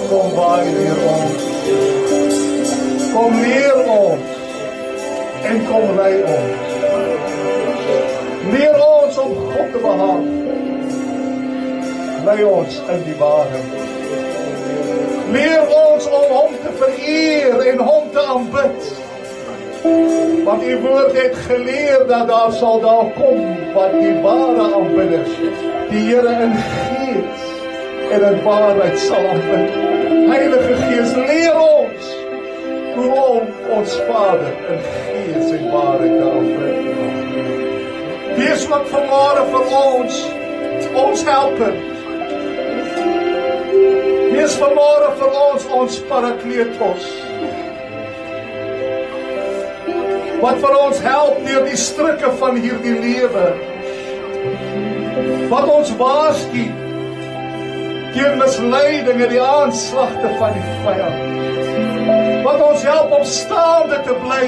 Kom waai leer ons. Kom leer ons. En kom lei ons. Leer ons om God te behaag. Lei ons in die waarheid. Leer ons om hom te vereer en hom te aanbid. Want die woord het geleer dat daar sal daar kom wat die ware aanbidders, die Here in gees en in waarheid sal aanbid. Heilige Gees, leer ons hoe om ons Vader in gees en waarheid te aanbid. Wees wat vanmôre vir ons helper. Wees vanmôre vir ons parakletos. Wat vir ons help deur die strikke van hierdie lewe. Wat ons waarsku teen misleiding en die aanslagte van die vyand. Wat ons help om staande te bly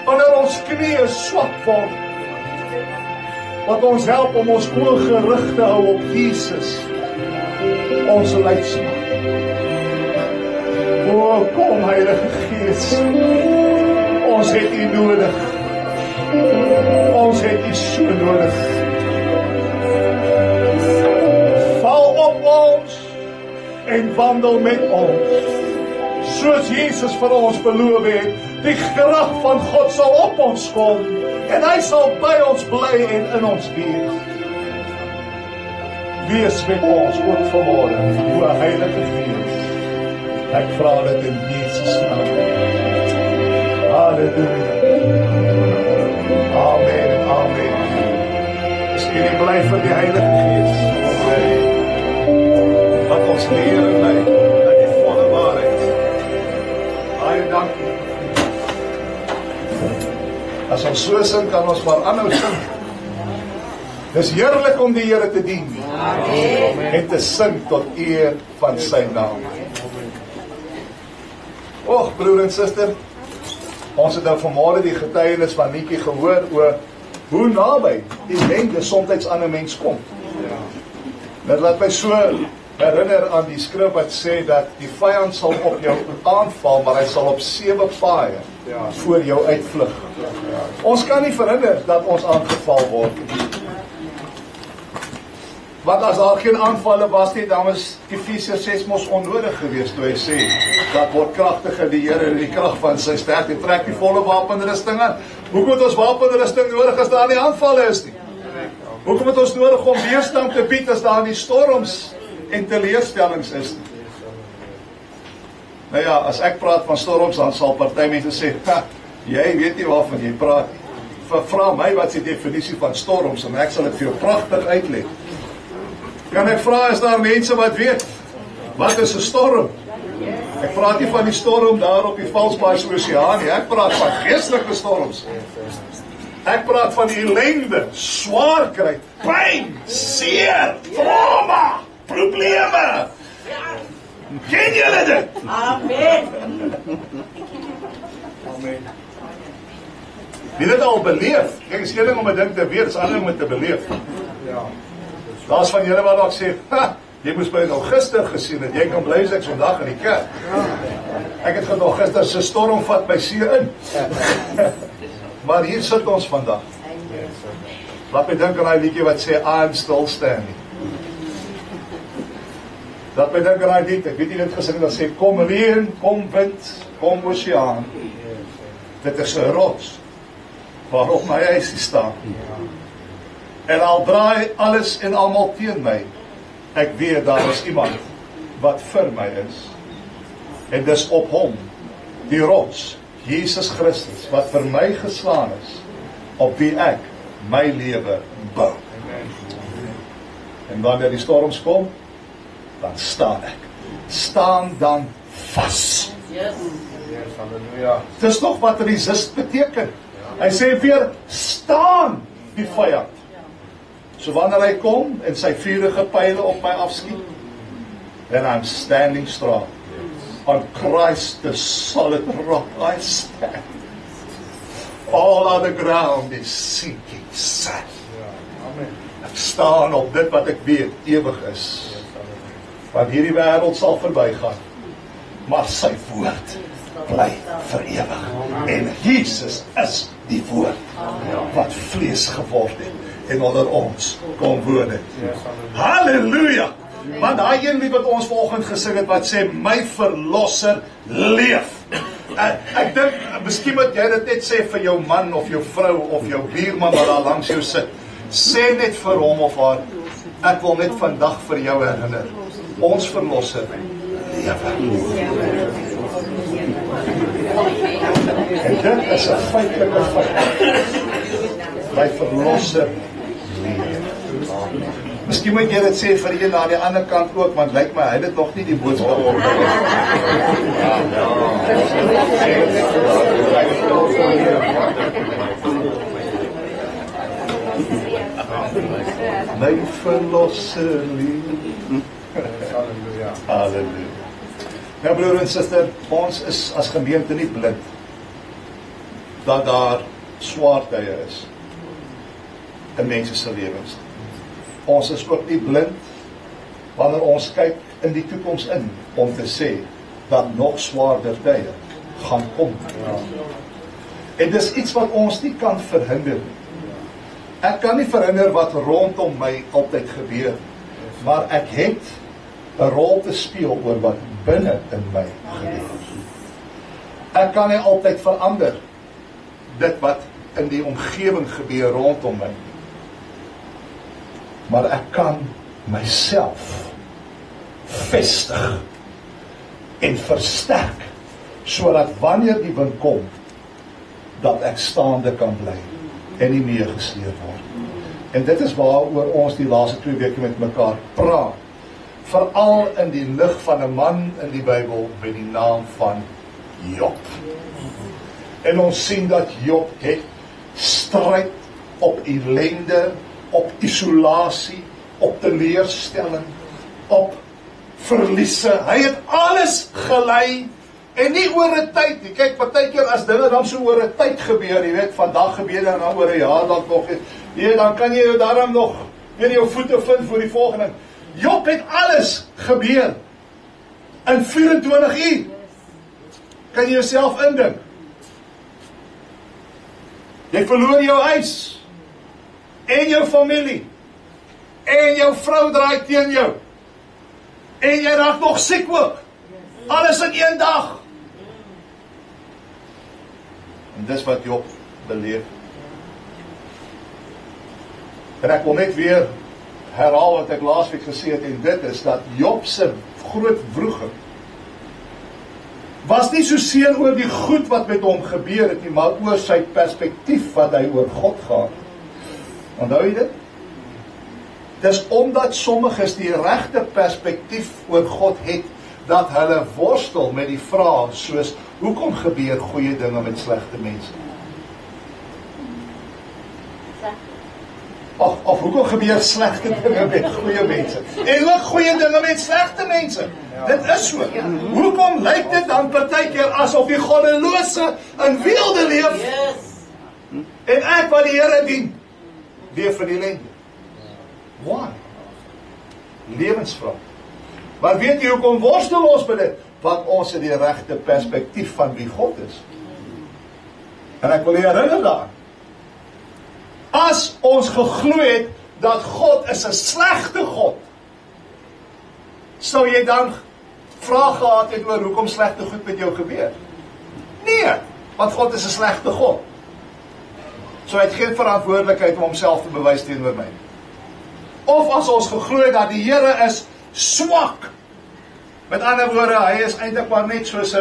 wanneer ons knieë swak word. Wat ons help om ons oë gerig te hou op Jesus, ons leidsman. O, kom Heilige Gees, ons het U nodig. Ons het U so nodig. Val op ons en wandel met ons. Soos Jesus vir ons beloof het, die krag van God sal op ons kom en hy sal by ons bly en in ons wees. Wees met ons ook vanmôre, o Heilige Gees. Ek vra dit in Jesus naam. Halleluja. Amen en amen. Is jy bly vir die Heilige Gees? Wat ons leer en lei in die volle waarheid. Baie dankie. As ons so sing, kan ons maar aanhou sing. Dis heerlik om die Here te dien. Amen. En te sing tot eer van sy naam. Och, broer en suster, ons het nou vanmôre die getuienis van Nietjie gehoor oor hoe naby die ellende soms aan 'n mens kom. Dit laat my so herinner aan die skrif wat sê dat die vyand sal op jou aanval, maar hy sal op 7 paaie voor jou uitvlug. Ons kan nie verhinder dat ons aangeval word. Want as daar geen aanvalle was nie, dan was Efesiërs 6 mos onnodig geweest toe hy sê, dat word kragtige die Here in die krag van sy sterkte, trek die volle wapenrusting aan. Hoekom het ons wapenrusting nodig as daar nie aanvalle is nie? Hoekom het ons nodig om weerstand te bied as daar nie storms en teleurstellings is nie? Nou ja, as ek praat van storms, dan sal party mense sê, jy weet nie waarvan jy praat nie. Vra my wat is die definisie van storms en ek sal dit vir jou pragtig uitleg. Kan ek vra, is daar mense wat weet, wat is 'n storm? Ek praat nie van die storm daar op die Valsbaai Oseaan nie, ek praat van geestelike storms. Ek praat van ellende, swaarkry, pyn, seer, trauma, probleme. Ken julle dit? Amen. Amen. Wie dit al beleef, kijk, is een ding om 'n ding te weet, is ander om te beleef. Daar is van julle wat ook sê, jy moes my nou gister gesien het, jy kan bly as ek vandag in die kerk. Ek het gedog, gister se storm vat my seer in. Maar hier sit ons vandag. Laat my dink aan die liedjie wat sê, I'm still standing. Laat my dink aan die lied, ek weet nie dit gesing, dat sê, kom reën, kom wind, kom oseaan. Dit is 'n rots, waarop my huisie staan. En al draai alles en almal teen my, ek weet daar is iemand wat vir my is. En dis op hom, die rots, Jesus Christus, wat vir my geslaan is, op wie ek my lewe bou. En wanneer die storms kom, dan staan ek. Staan dan vas. Yes. Halleluja. Dis nog wat resist beteken. Hy sê weer, staan die vyand. So wanneer hy kom en sy vuurige pyle op my afskiet, then I'm standing strong. On Christ the solid rock I stand. All other ground is sinking sand. Ek staan op dit wat ek weet ewig is. Want hierdie wêreld sal verbygaan. maar sy woord bly vir ewig. En Jesus is die woord wat vlees geword het en onder ons kom woon het. Halleluja! Want daai een lied wat ons vanoggend gesing het wat sê, my verlosser leef. Ek dink, miskien moet jy dit net sê vir jou man of jou vrou of jou buurman wat daar langs jou sit. Sê net vir hom of haar, ek wil net vandag vir jou herinner, ons verlosser lewe. En dit is 'n feitelike feit. My verlosser lewe. Miskien moet jy dit sê vir een aan die ander kant ook, want lyk my, hy het dit nog nie die boodskap op. My verlosser lewe. Halleluja. Nou broer en suster, ons is as gemeente nie blind dat daar swaar tye is in mense se lewens. Ons is ook nie blind wanneer ons kyk in die toekoms in om te sê dat nog swaarder tye gaan kom. En dis iets wat ons nie kan verhinder. Ek kan nie verhinder wat rondom my altyd gebeur, maar ek het 'n rol te speel oor wat binne in my gebeur. Ek kan nie altyd verander dit wat in die omgewing gebeur rondom my. Maar ek kan myself vestig en versterk, sodat wanneer die wind kom, dat ek staande kan bly en nie meegesleep word. En dit is waaroor ons die laaste 2 weke met mekaar praat. Veral in die lig van 'n man in die Bybel met die naam van Job. En ons sien dat Job het stryd op ellende, op isolasie, op teleurstelling, op verliese. Hy het alles gelei en nie oor 'n tyd nie. Kyk, partykeer as dinge dan so oor 'n tyd gebeur, jy weet, vandag gebeur en dan oor 'n jaar dalk nog. Nee, dan kan jy jou daarom nog weer jou voete vind vir die volgende. Job het alles gebeur in 24 uur. Kan jy jouself indink? Jy verloor jou huis en jou familie en jou vrou draai teen jou en jy raak nog siek ook. Alles in 1 dag. En dis wat Job beleef. En ek wil net weer herhaal wat ek laasweek gesê het, en dit is dat Job se groot wroging was nie so seer oor die goed wat met hom gebeur het nie, maar oor sy perspektief wat hy oor God gehad. Onthou jy dit? Dis omdat sommiges die regte perspektief oor God het, dat hulle worstel met die vraag soos, hoekom gebeur goeie dinge met slegte mense? Of hoekom gebeur slegte dinge met goeie mense? En ook goeie dinge met slegte mense. Dit is so. Hoekom lyk dit dan partykeer asof die goddelose in weelde leef? En ek wat die Here dien, leef vir die ellende. Why? Lewensvraag. Maar weet jy hoekom worstel ons met dit? Want ons het die regte perspektief van wie God is. En ek wil jy herinner daar. As ons geglo het dat God is 'n slegte God, sou jy dan vrae gehad het oor hoekom slegte goed met jou gebeur? Nee, want God is 'n slegte God. So hy het geen verantwoordelikheid om homself te bewys teenoor my. Of as ons geglo het dat die Here is swak. Met ander woorde, hy is eintlik maar net soos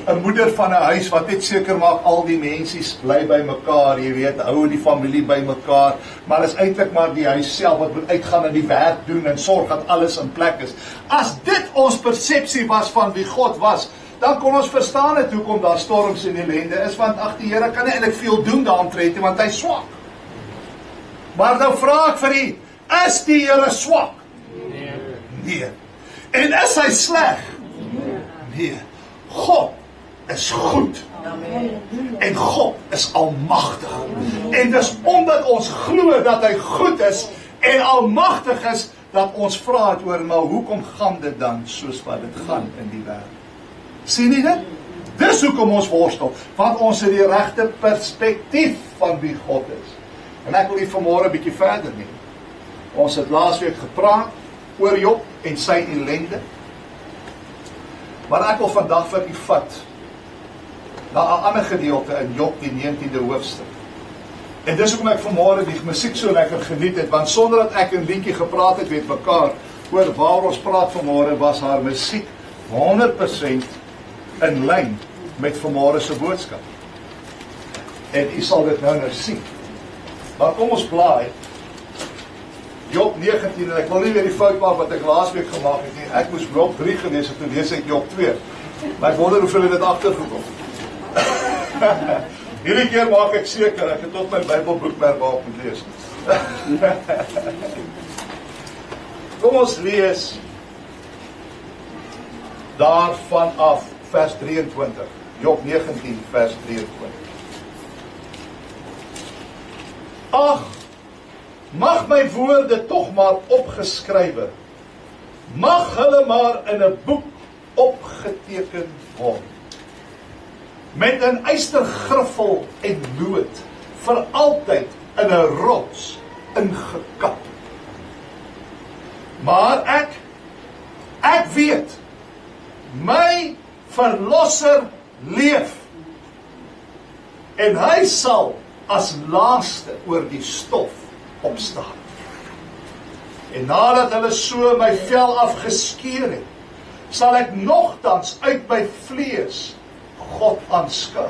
'n moeder van 'n huis wat net seker maak al die mensies bly by mekaar, jy weet, hou die familie by mekaar, maar is eintlik maar die huis self wat moet uitgaan en die werk doen en sorg dat alles in plek is. As dit ons persepsie was van wie God was, dan kon ons verstaan het hoekom daar storms en ellende is, want ag, die Here kan nie eintlik veel doen daaromtrent nie, want hy is swak. Maar nou vra ek vir u, is die Here swak? Nee. En is hy sleg? Nee. God is goed. En God is almagtig. En dis omdat ons glo dat hy goed is en almagtig is, dat ons vra het oor, maar hoekom gaan dit dan soos wat dit gaan in die wêreld? Sien jy dit? Dis hoekom ons worstel, want ons het die regte perspektief van wie God is. En ek wil nie vanmôre 'n bietjie verder nie. Ons het laasweek gepraat oor Job en sy ellende. Maar ek wil vandag vir u vat na 'n ander gedeelte in Job, die 19de hoofstuk. En dis hoekom ek vanmôre die musiek so lekker geniet het, want sonder dat ek 'n liedjie gepraat het met mekaar oor waar ons praat vanmôre, was haar musiek 100% in lyn met vanmôre se boodskap. En u sal dit nou sien. Maar kom ons blaai Job 19, en ek wil nie weer die fout maak wat ek laasweek gemaak het nie. Ek moes Job 3 gelees het, toe lees ek Job 2. Maar ek wonder hoeveel het dit agtergekom. Hierdie keer maak ek seker, ek het op my Bybelboekmerk waar ek moet lees. Kom ons lees daarvan af vers 23. Job 19 vers 23. Ag, mag my woorde tog maar opgeskrywe, mag hulle maar in 'n boek opgeteken word, met 'n ystergriffel en lood, vir altyd in 'n rots ingekap. Maar ek weet, my verlosser leef, en hy sal as laaste oor die stof opstaan. En nadat hulle so my vel afgeskeer het, sal ek nogtans uit my vlees God aanskou.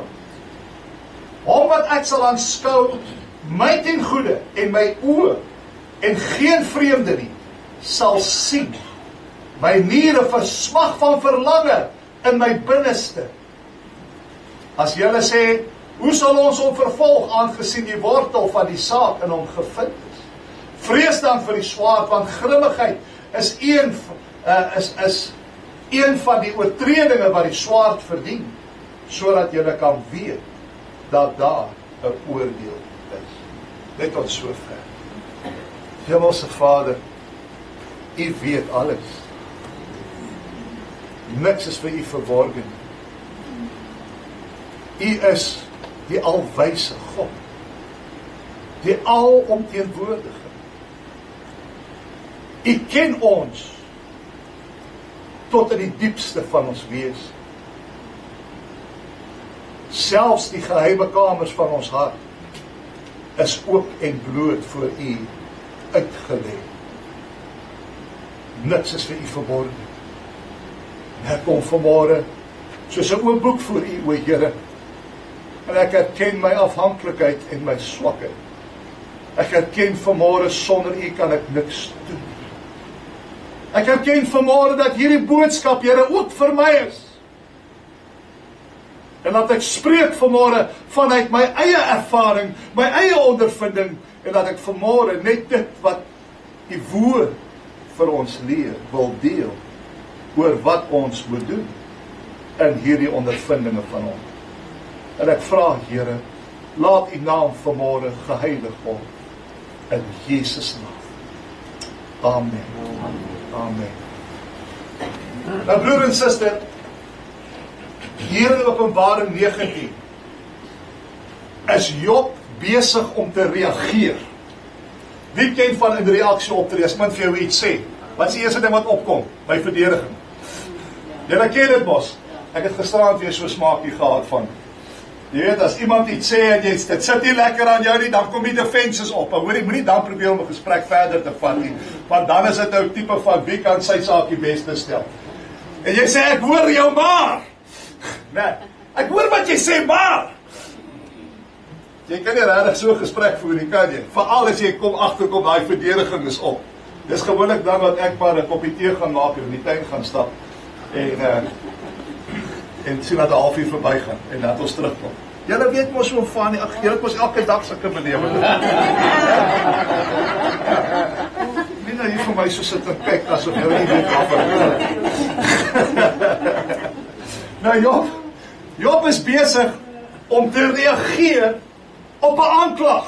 Hom wat ek sal aanskou, my ten goeie en my oë, en geen vreemde nie, sal sien. My niere versmag van verlange in my binneste. As julle sê, hoe sal ons hom vervolg, aangesien die wortel van die saak in hom gevind is? Vrees dan vir die swaard, want grimmigheid is een van die oortredinge wat die swaard verdien, sodat julle kan weet dat daar 'n oordeel is. Net tot sover. Hemelse Vader, U weet alles. Niks is vir U verborgen. U is die alwyse God, die alomteenwoordige. U ken ons tot in die diepste van ons wees. Selfs die geheime kamers van ons hart is oop en bloot voor U uitgelê. Niks is vir U verborgen. Ek kom vanmôre soos 'n oop boek voor U, o Here, en ek erken my afhanklikheid en my swakheid. Ek erken vanmôre sonder U kan ek niks doen. Ek erken vanmôre dat hierdie boodskap, Here, ook vir my is. En dat ek spreek vanmôre vanuit my eie ervaring, my eie ondervinding, en dat ek vanmôre net dit wat U woord vir ons leer, wil deel, oor wat ons moet doen, in hierdie ondervindinge van ons. En ek vra, Here, laat U naam vanmôre geheilig word, in Jesus naam. Amen. Amen. Nou broer en suster, hier in Openbaring 19 is Job besig om te reageer. Wie ken van 'n reaksie optree? As iemand vir jou iets sê, wat is die eerste ding wat opkom? By verdediging. Julle ken dit mos. Ek het gisterand weer so 'n smaakie gehad van, jy weet, as iemand iets sê en dit sit nie lekker aan jou nie, dan kom die defenses op. En hoor, jy moenie dan probeer om 'n gesprek verder te vat nie, want dan is dit nou tipe van wie kan sy saak die beste stel. En jy sê, ek hoor jou maar. Nee, ek hoor wat jy sê, maar jy kan nie regtig so 'n gesprek voer nie, kan jy? Veral as jy agterkom, daai verdediging is op. Dis gewoonlik dan wat ek maar 'n koppie tee gaan maak en in die tuin gaan stap en sien dat 'n halfuur verbygaan en dat ons terugkom. Julle weet mos hoe van nie, ag, julle het mos elke dag sulke belewenisse. Nie nou hier vir my so sit en kyk asof jy nie weet waarvan. Nou Job is besig om te reageer op 'n aanklag.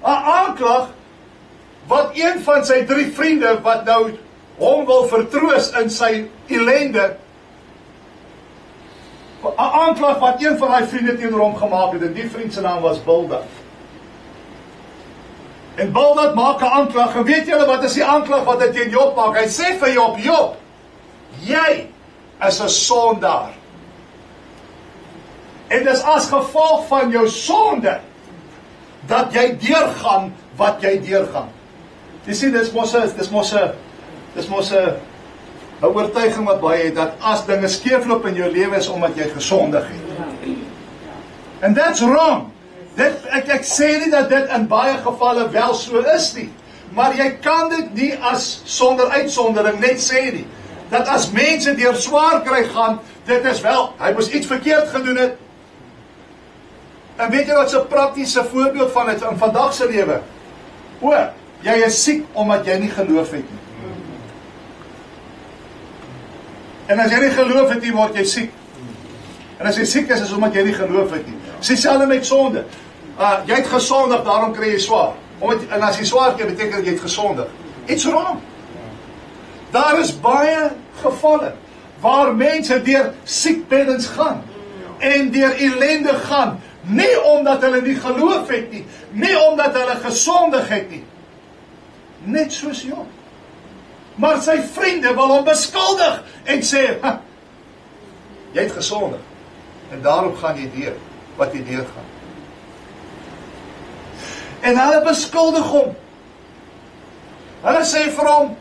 'n Aanklag wat een van sy 3 vriende wat nou hom wil vertroos in sy ellende, aanklag wat een van die vriende teenoor hom gemaak het, en die vriend se naam was Bildad. En Bildad maak 'n aanklag, en weet julle wat is die aanklag wat hy teen Job maak? Hy sê vir Job, Job, jy is 'n sondaar. En dis as gevolg van jou sonde, dat jy deurgaan wat jy deurgaan. Jy sien, dis mos 'n oortuiging wat baie het, dat as dinge skeefloop in jou lewe is omdat jy gesondig het. And that's wrong. Ek sê nie dat dit in baie gevalle wel so is nie, maar jy kan dit nie as sonder uitsondering net sê nie. Dat as mense deur swaar kry gaan, dit is wel, hy moes iets verkeerd gedoen het. En weet jy wat 'n praktiese voorbeeld van dit in vandag se lewe? O, jy is siek omdat jy nie geloof het nie. En as jy nie geloof het nie, word jy siek. En as jy siek is omdat jy nie geloof het nie. Dis dieselfde met sonde. Jy het gesondig, daarom kry jy swaar. En as jy swaar kry, beteken jy het gesondig. It's wrong. Daar is baie gevalle waar mense deur siekbeddens gaan en deur ellende gaan, nie omdat hulle nie geloof het nie, nie omdat hulle gesondig het nie. Net soos Job. Maar sy vriende wil hom beskuldig en sê, jy het gesondig en daarom gaan jy deur wat jy deurgaan. En hulle beskuldig hom. Hulle sê vir hom,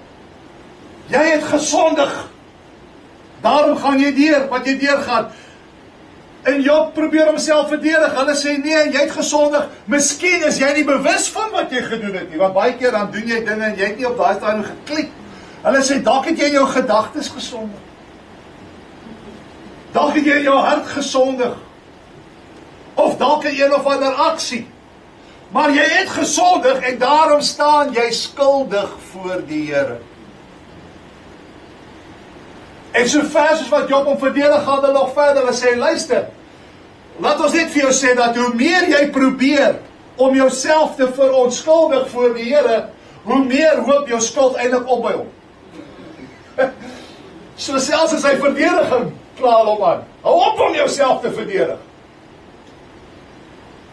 jy het gesondig, daarom gaan jy deur wat jy deurgaan. En Job probeer homself verdedig. Hulle sê, nee, jy het gesondig, miskien is jy nie bewus van wat jy gedoen het nie, want baie keer dan doen jy dinge en jy het nie op daai stadium geklik. Hulle sê, dalk het jy in jou gedagtes gesondig. Dalk het jy in jou hart gesondig. Of dalk in een of ander aksie. Maar jy het gesondig en daarom staan jy skuldig voor die Here. En so ver soos wat Job hom verdedig, gaan hulle nog verder. Hulle sê, luister, laat ons net vir jou sê dat hoe meer jy probeer om jouself te verontskuldig voor die Here, hoe meer hoop jou skuld eintlik op by hom. So selfs as hy verdediging klaar hom aan. Hou op om jouself te verdedig.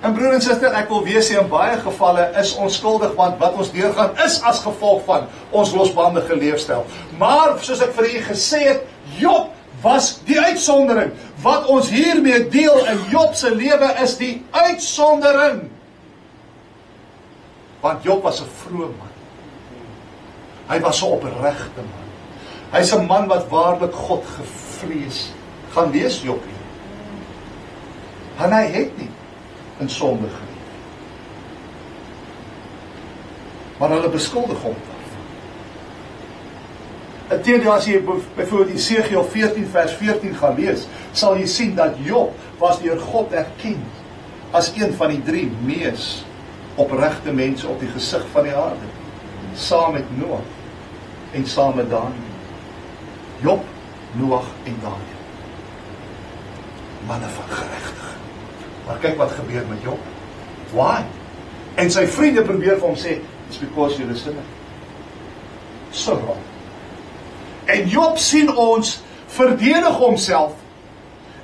En broer en suster, ek wil weer sê, in baie gevalle is ons skuldig, want wat ons deurgaan is as gevolg van ons losbandige leefstyl. Maar, soos ek vir u gesê het, Job was die uitsondering. Wat ons hiermee deel in Job se lewe is die uitsondering. Want Job was 'n vrome man. Hy was 'n opregte man. Hy's 'n man wat waarlik God gevrees. Gaan lees Job hier. En hy het nie in sonde geleef. Maar hulle beskuldig hom daarvan. Inteendeel, as jy byvoorbeeld Esegiel 14 vers 14 gaan lees, sal jy sien dat Job was deur God erken as een van die 3 mees opregte mense op die gesig van die aarde, saam met Noag en saam met Daniël. Job, Noag en Daniël. Manne van geregtigheid. Maar kyk wat gebeur met Job. Why? En sy vriende probeer vir hom sê, it's because you're a sinner. So wrong. En Job sien ons verdedig homself.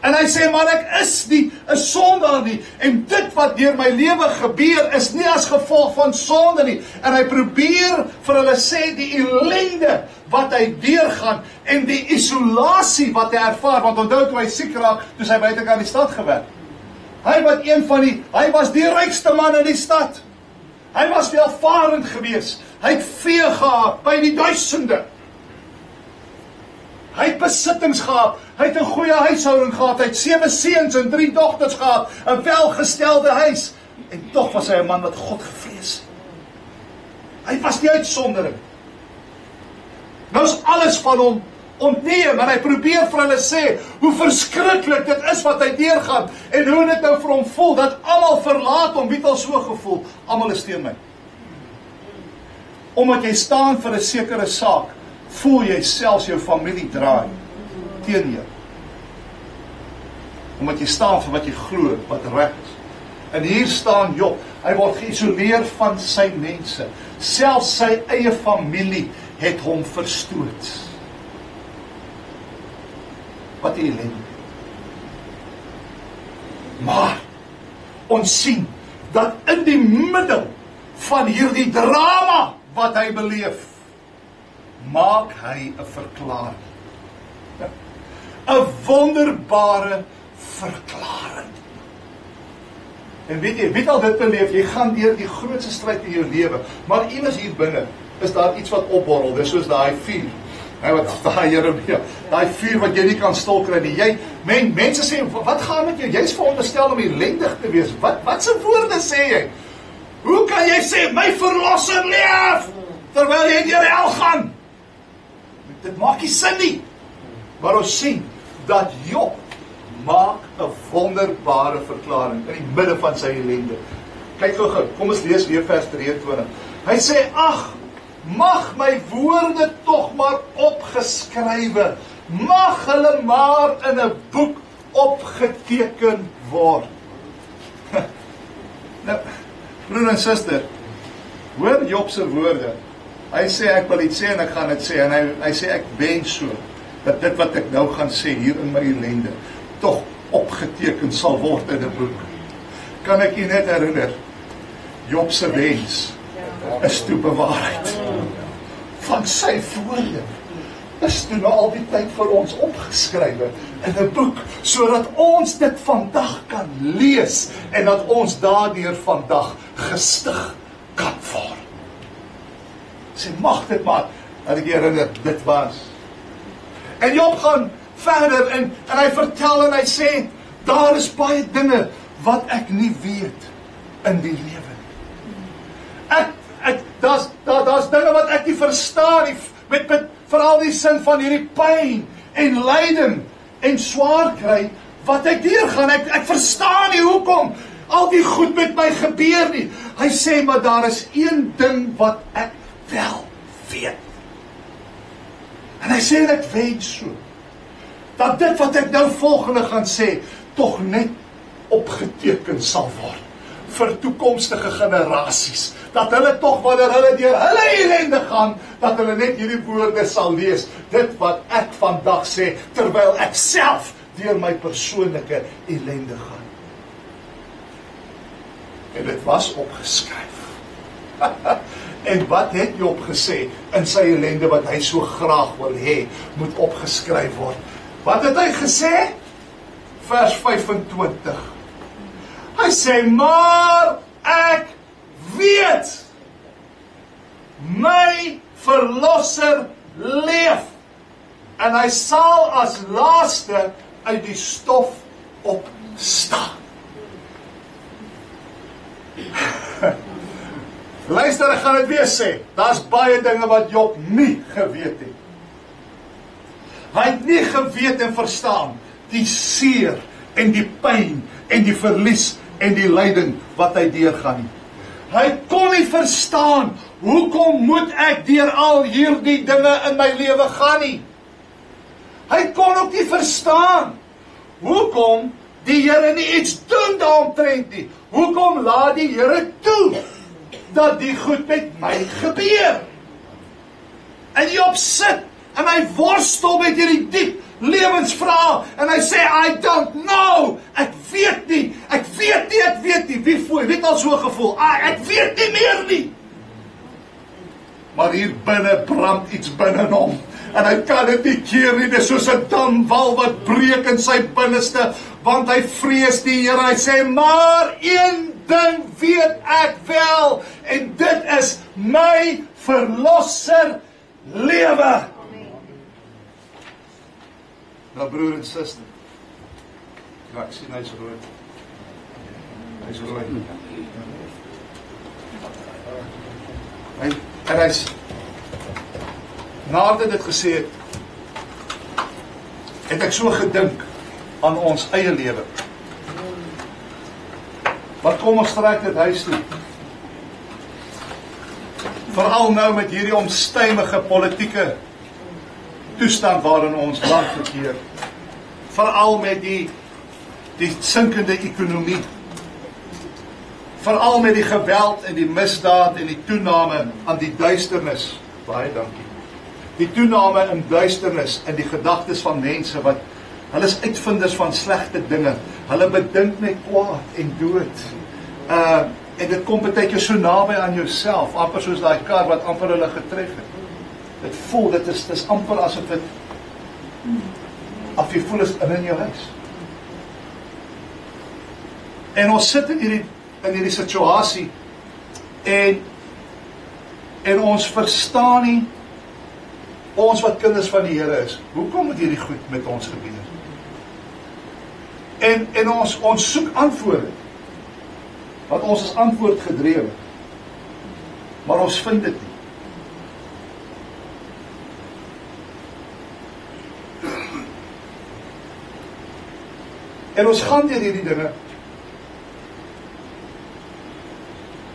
En hy sê, man, ek is nie 'n sondaar nie. En dit wat deur my lewe gebeur is nie as gevolg van sonde nie. En hy probeer vir hulle sê die ellende wat hy deurgaan en die isolasie wat hy ervaar. Want onthou toe hy siek raak, toe hy buitekant die stad gewerk. Hy was die rykste man in die stad. Hy was welvarend geweest. Hy het vee gehad by die duisende. Hy het besittings gehad. Hy het 'n goeie huishouding gehad. Hy het 7 seuns en 3 dogters gehad. 'n welgestelde huis. En tog was hy 'n man wat God gevrees. Hy was die uitsondering. Nou is alles van hom ontneem, en hy probeer vir hulle sê hoe verskriklik dit is wat hy deurgaan en hoe dit nou vir hom voel, dat almal verlaat hom. Wie het al so gevoel? Almal is teen my. Omdat jy staan vir 'n sekere saak, voel jy selfs jou familie draai teen jou. Omdat jy staan vir wat jy glo, wat reg is. En hier staan Job, hy word geïsoleer van sy mense. Selfs sy eie familie het hom verstoot. Wat 'n ellende. Maar ons sien dat in die middel van hierdie drama wat hy beleef, maak hy 'n verklaring. 'n wonderbare verklaring. En weet jy al dit beleef, jy gaan deur die grootste stryd in jou lewe, maar iewers hier binne is daar iets wat opborrel, dis soos daai vuur. Daai vuur wat jy nie kan stil kry nie. Mense sê, wat gaan met jou? Jy's veronderstel om ellendig te wees. Wat se woorde sê jy? Hoe kan jy sê, my verlosser leef, terwyl jy deur hel gaan? Dit maak nie sin nie. Maar ons sien dat Job maak 'n wonderbare verklaring in die midde van sy ellende. Kyk gou, kom ons lees weer vers 23. Hy sê, ag, mag my woorde tog maar opgeskrywe, mag hulle maar in 'n boek opgeteken word. Nou, broer en suster, hoor Job se woorde. Hy sê, ek wil iets sê en ek gaan dit sê, en hy sê, ek wens so, dat dit wat ek nou gaan sê hier in my ellende, tog opgeteken sal word in 'n boek. Kan ek u net herinner, Job se wens is toe bewaarheid. Van sy woorde is toe nou al die tyd vir ons opgeskrywe in 'n boek, sodat ons dit vandag kan lees en dat ons daardeur vandag gestig kan word. Sê, mag dit maar, dat ek herinner, dit was. En Job gaan verder en hy vertel en hy sê, daar is baie dinge wat ek nie weet in die lewe. Daar's dinge wat ek nie verstaan nie, met veral die sin van hierdie pyn en lyding en swaar kry, wat ek deurgaan, ek verstaan nie hoekom al die goed met my gebeur nie. Hy sê, maar daar is een ding wat ek wel weet. En hy sê, ek wens so, dat dit wat ek nou volgende gaan sê, tog net opgeteken sal word, vir toekomstige generasies, dat hulle tog, wanneer hulle deur hulle ellende gaan, dat hulle net hierdie woorde sal lees, dit wat ek vandag sê, terwyl ek self deur my persoonlike ellende gaan. En dit was opgeskryf. En wat het Job gesê in sy ellende wat hy so graag wil hê, moet opgeskryf word? Wat het hy gesê? Vers 25. Hy sê, maar ek weet, my verlosser leef, en hy sal as laaste uit die stof opstaan. Luister, ek gaan dit weer sê, daar's baie dinge wat Job nie geweet het. Hy het nie geweet en verstaan die seer en die pyn en die verlies en die lyding wat hy deurgaan nie. Hy kon nie verstaan, hoekom moet ek deur al hierdie dinge in my lewe gaan nie? Hy kon ook nie verstaan, hoekom die Here nie iets doen daaromtrent nie? Hoekom laat die Here toe dat die goed met my gebeur? En Job sit en hy worstel met hierdie diep lewensvrae en hy sê, I don't know, ek weet nie. Wie voel, weet al so gevoel, ek weet nie meer nie. Maar hier binne brand iets binne in hom, en hy kan dit nie keer nie, dit is soos 'n damwal wat breek in sy binneste, want hy vrees die Here. Hy sê, maar een ding weet ek wel, en dit is my verlosser lewe. Nou broer en suster, ja, ek sien hy's rooi. Hy's rooi. En hy's, nadat dit gesê het ek so gedink aan ons eie lewe. Wat kom ons trek dit huis toe? Veral nou met hierdie omstuimige politieke toestand waarin ons land verkeer. Veral met die sinkende ekonomie. Veral met die geweld en die misdaad en die toename aan die duisternis. Baie dankie. Die toename in duisternis en die gedagtes van mense wat Hulle is uitvinders van slegte dinge. Hulle bedink net kwaad en dood. En dit kom baie keer so naby aan jouself, amper soos daai kar wat amper hulle getref het. Dit voel, dit is amper asof dit af jy voel is in jou huis. En ons sit in hierdie situasie en ons verstaan nie, ons wat kinders van die Here is, hoekom moet hierdie goed met ons gebeur? En ons soek antwoorde, want ons is antwoord gedrewe, maar ons vind dit nie. En ons gaan deur hierdie dinge,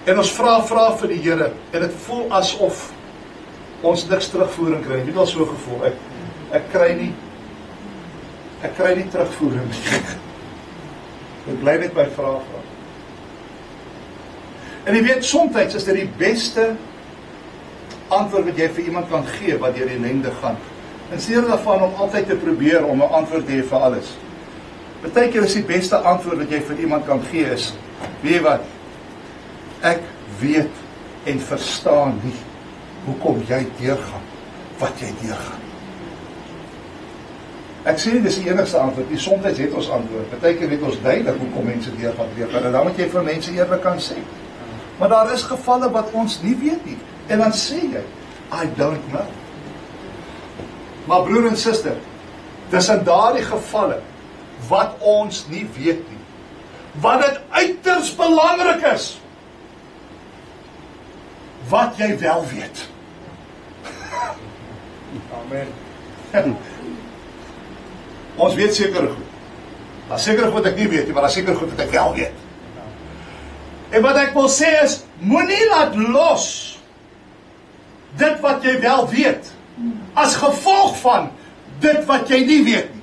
en ons vra vir die Here, en dit voel asof ons niks terugvoering kry. Ek het al so gevoel, ek kry nie terugvoering nie. Ek bly net by vra. En jy weet, soms is dit die beste antwoord wat jy vir iemand kan gee, wat deur die ellende gaan. In steede daarvan om altyd te probeer om 'n antwoord te hê vir alles. Partykeer is die beste antwoord wat jy vir iemand kan gee is, weet jy wat, ek weet en verstaan nie hoekom jy deurgaan, wat jy deurgaan. Ek sê nie, dis die enigste antwoord, die soms het ons antwoord, partykeer weet ons duidelik hoekom mense deurgaan, en dan moet jy vir mense eerlik kan sê. Maar daar is gevalle wat ons nie weet nie, en dan sê jy, I don't know. Maar broer en suster, dis in daardie gevalle, wat ons nie weet nie, wat dit uiters belangrik is, wat jy wel weet. Amen. Ons weet seker goed. Daar seker goed ek nie weet nie, maar daar seker goed wat ek wel weet. En wat ek wil sê is, moenie laat los dit wat jy wel weet, as gevolg van dit wat jy nie weet nie.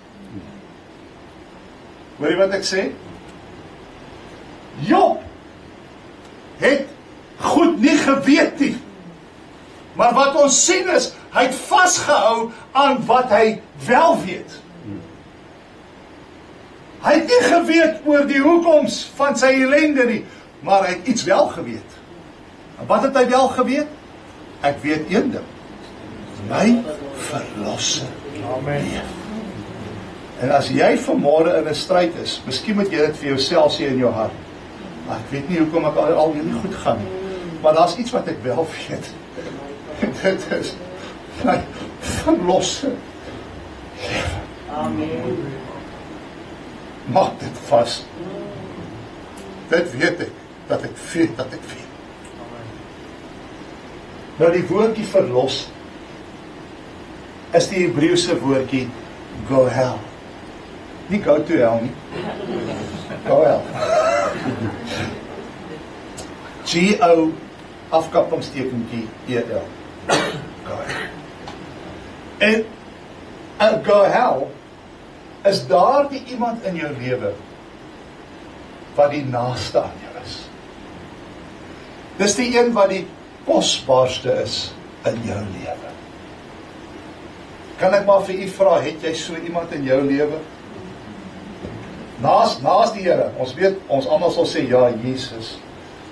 Hoor jy wat ek sê? Job het goed nie geweet nie. Maar wat ons sien is, hy het vasgehou aan wat hy wel weet. Hy het nie geweet oor die hoekoms van sy ellende nie, maar hy het iets wel geweet. En wat het hy wel geweet? Ek weet een ding. My verlosser leef. En as jy vanmôre in 'n stryd is, miskien moet jy dit vir jouself sê in jou hart. Maar ek weet nie hoekom ek al hierdie goed gaan nie. Maar daar's iets wat ek wel weet. Dit is my verlosser leef. Amen. Maak dit vas. Dit weet ek, dat ek weet. Nou die woordjie verlos is die Hebreëse woordjie goel. Nie go to hell nie. Goel. G-O afkappingstekentjie E-L. Goel. En 'n goel is daar die iemand in jou lewe wat die naaste aan jou is. Dis die een wat die kosbaarste is in jou lewe. Kan ek maar vir u vra, het jy so iemand in jou lewe? Naas die Here, ons weet, ons almal sal sê, ja, Jesus,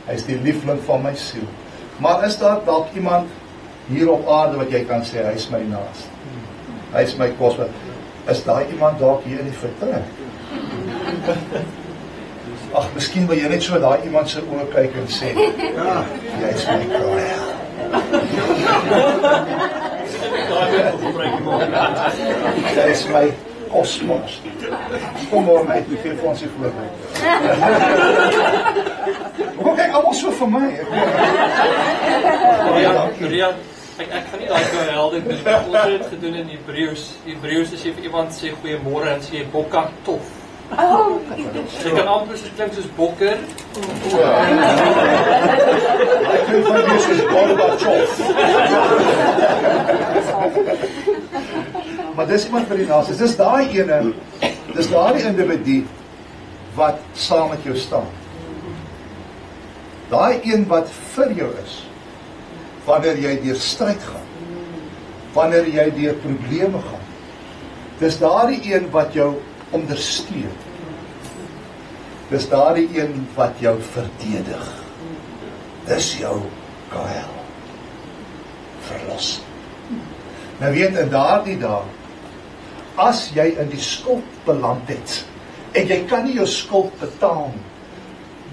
hy is die liefling van my siel. Maar is daar dalk iemand hier op aarde wat jy kan sê, hy is my naaste? Hy is my kosbaar. Is daar iemand dalk hier in die vertrek? Ag, miskien wil jy net so daai iemand se oë kyk en sê, ja, jy is my koel. Jy is my kosmos. Kom maar met, ek gee vir ons die voorbeeld. Hoekom kyk almal so vir my? Rian, ek gaan nie daai koel ding doen. Ons het dit gedoen in Hebreëus. Hebreëus as jy vir iemand sê goeiemôre en sê jy bokker tof. Jy kan amper so klink soos bokker. Ek klink van jy soos Gorbachev. Maar dis iemand vir die naaste. Dis daai ene, dis daai individu wat saam met jou staan. Daai een wat vir jou is. Wanneer jy deur stryd gaan. Wanneer jy deur probleme gaan. Dis daardie een wat jou ondersteun. Dis daardie een wat jou verdedig. Dis jou Gael. Verlos. Nou weet, in daardie dae, as jy in die skuld beland het, en jy kan nie jou skuld betaal nie,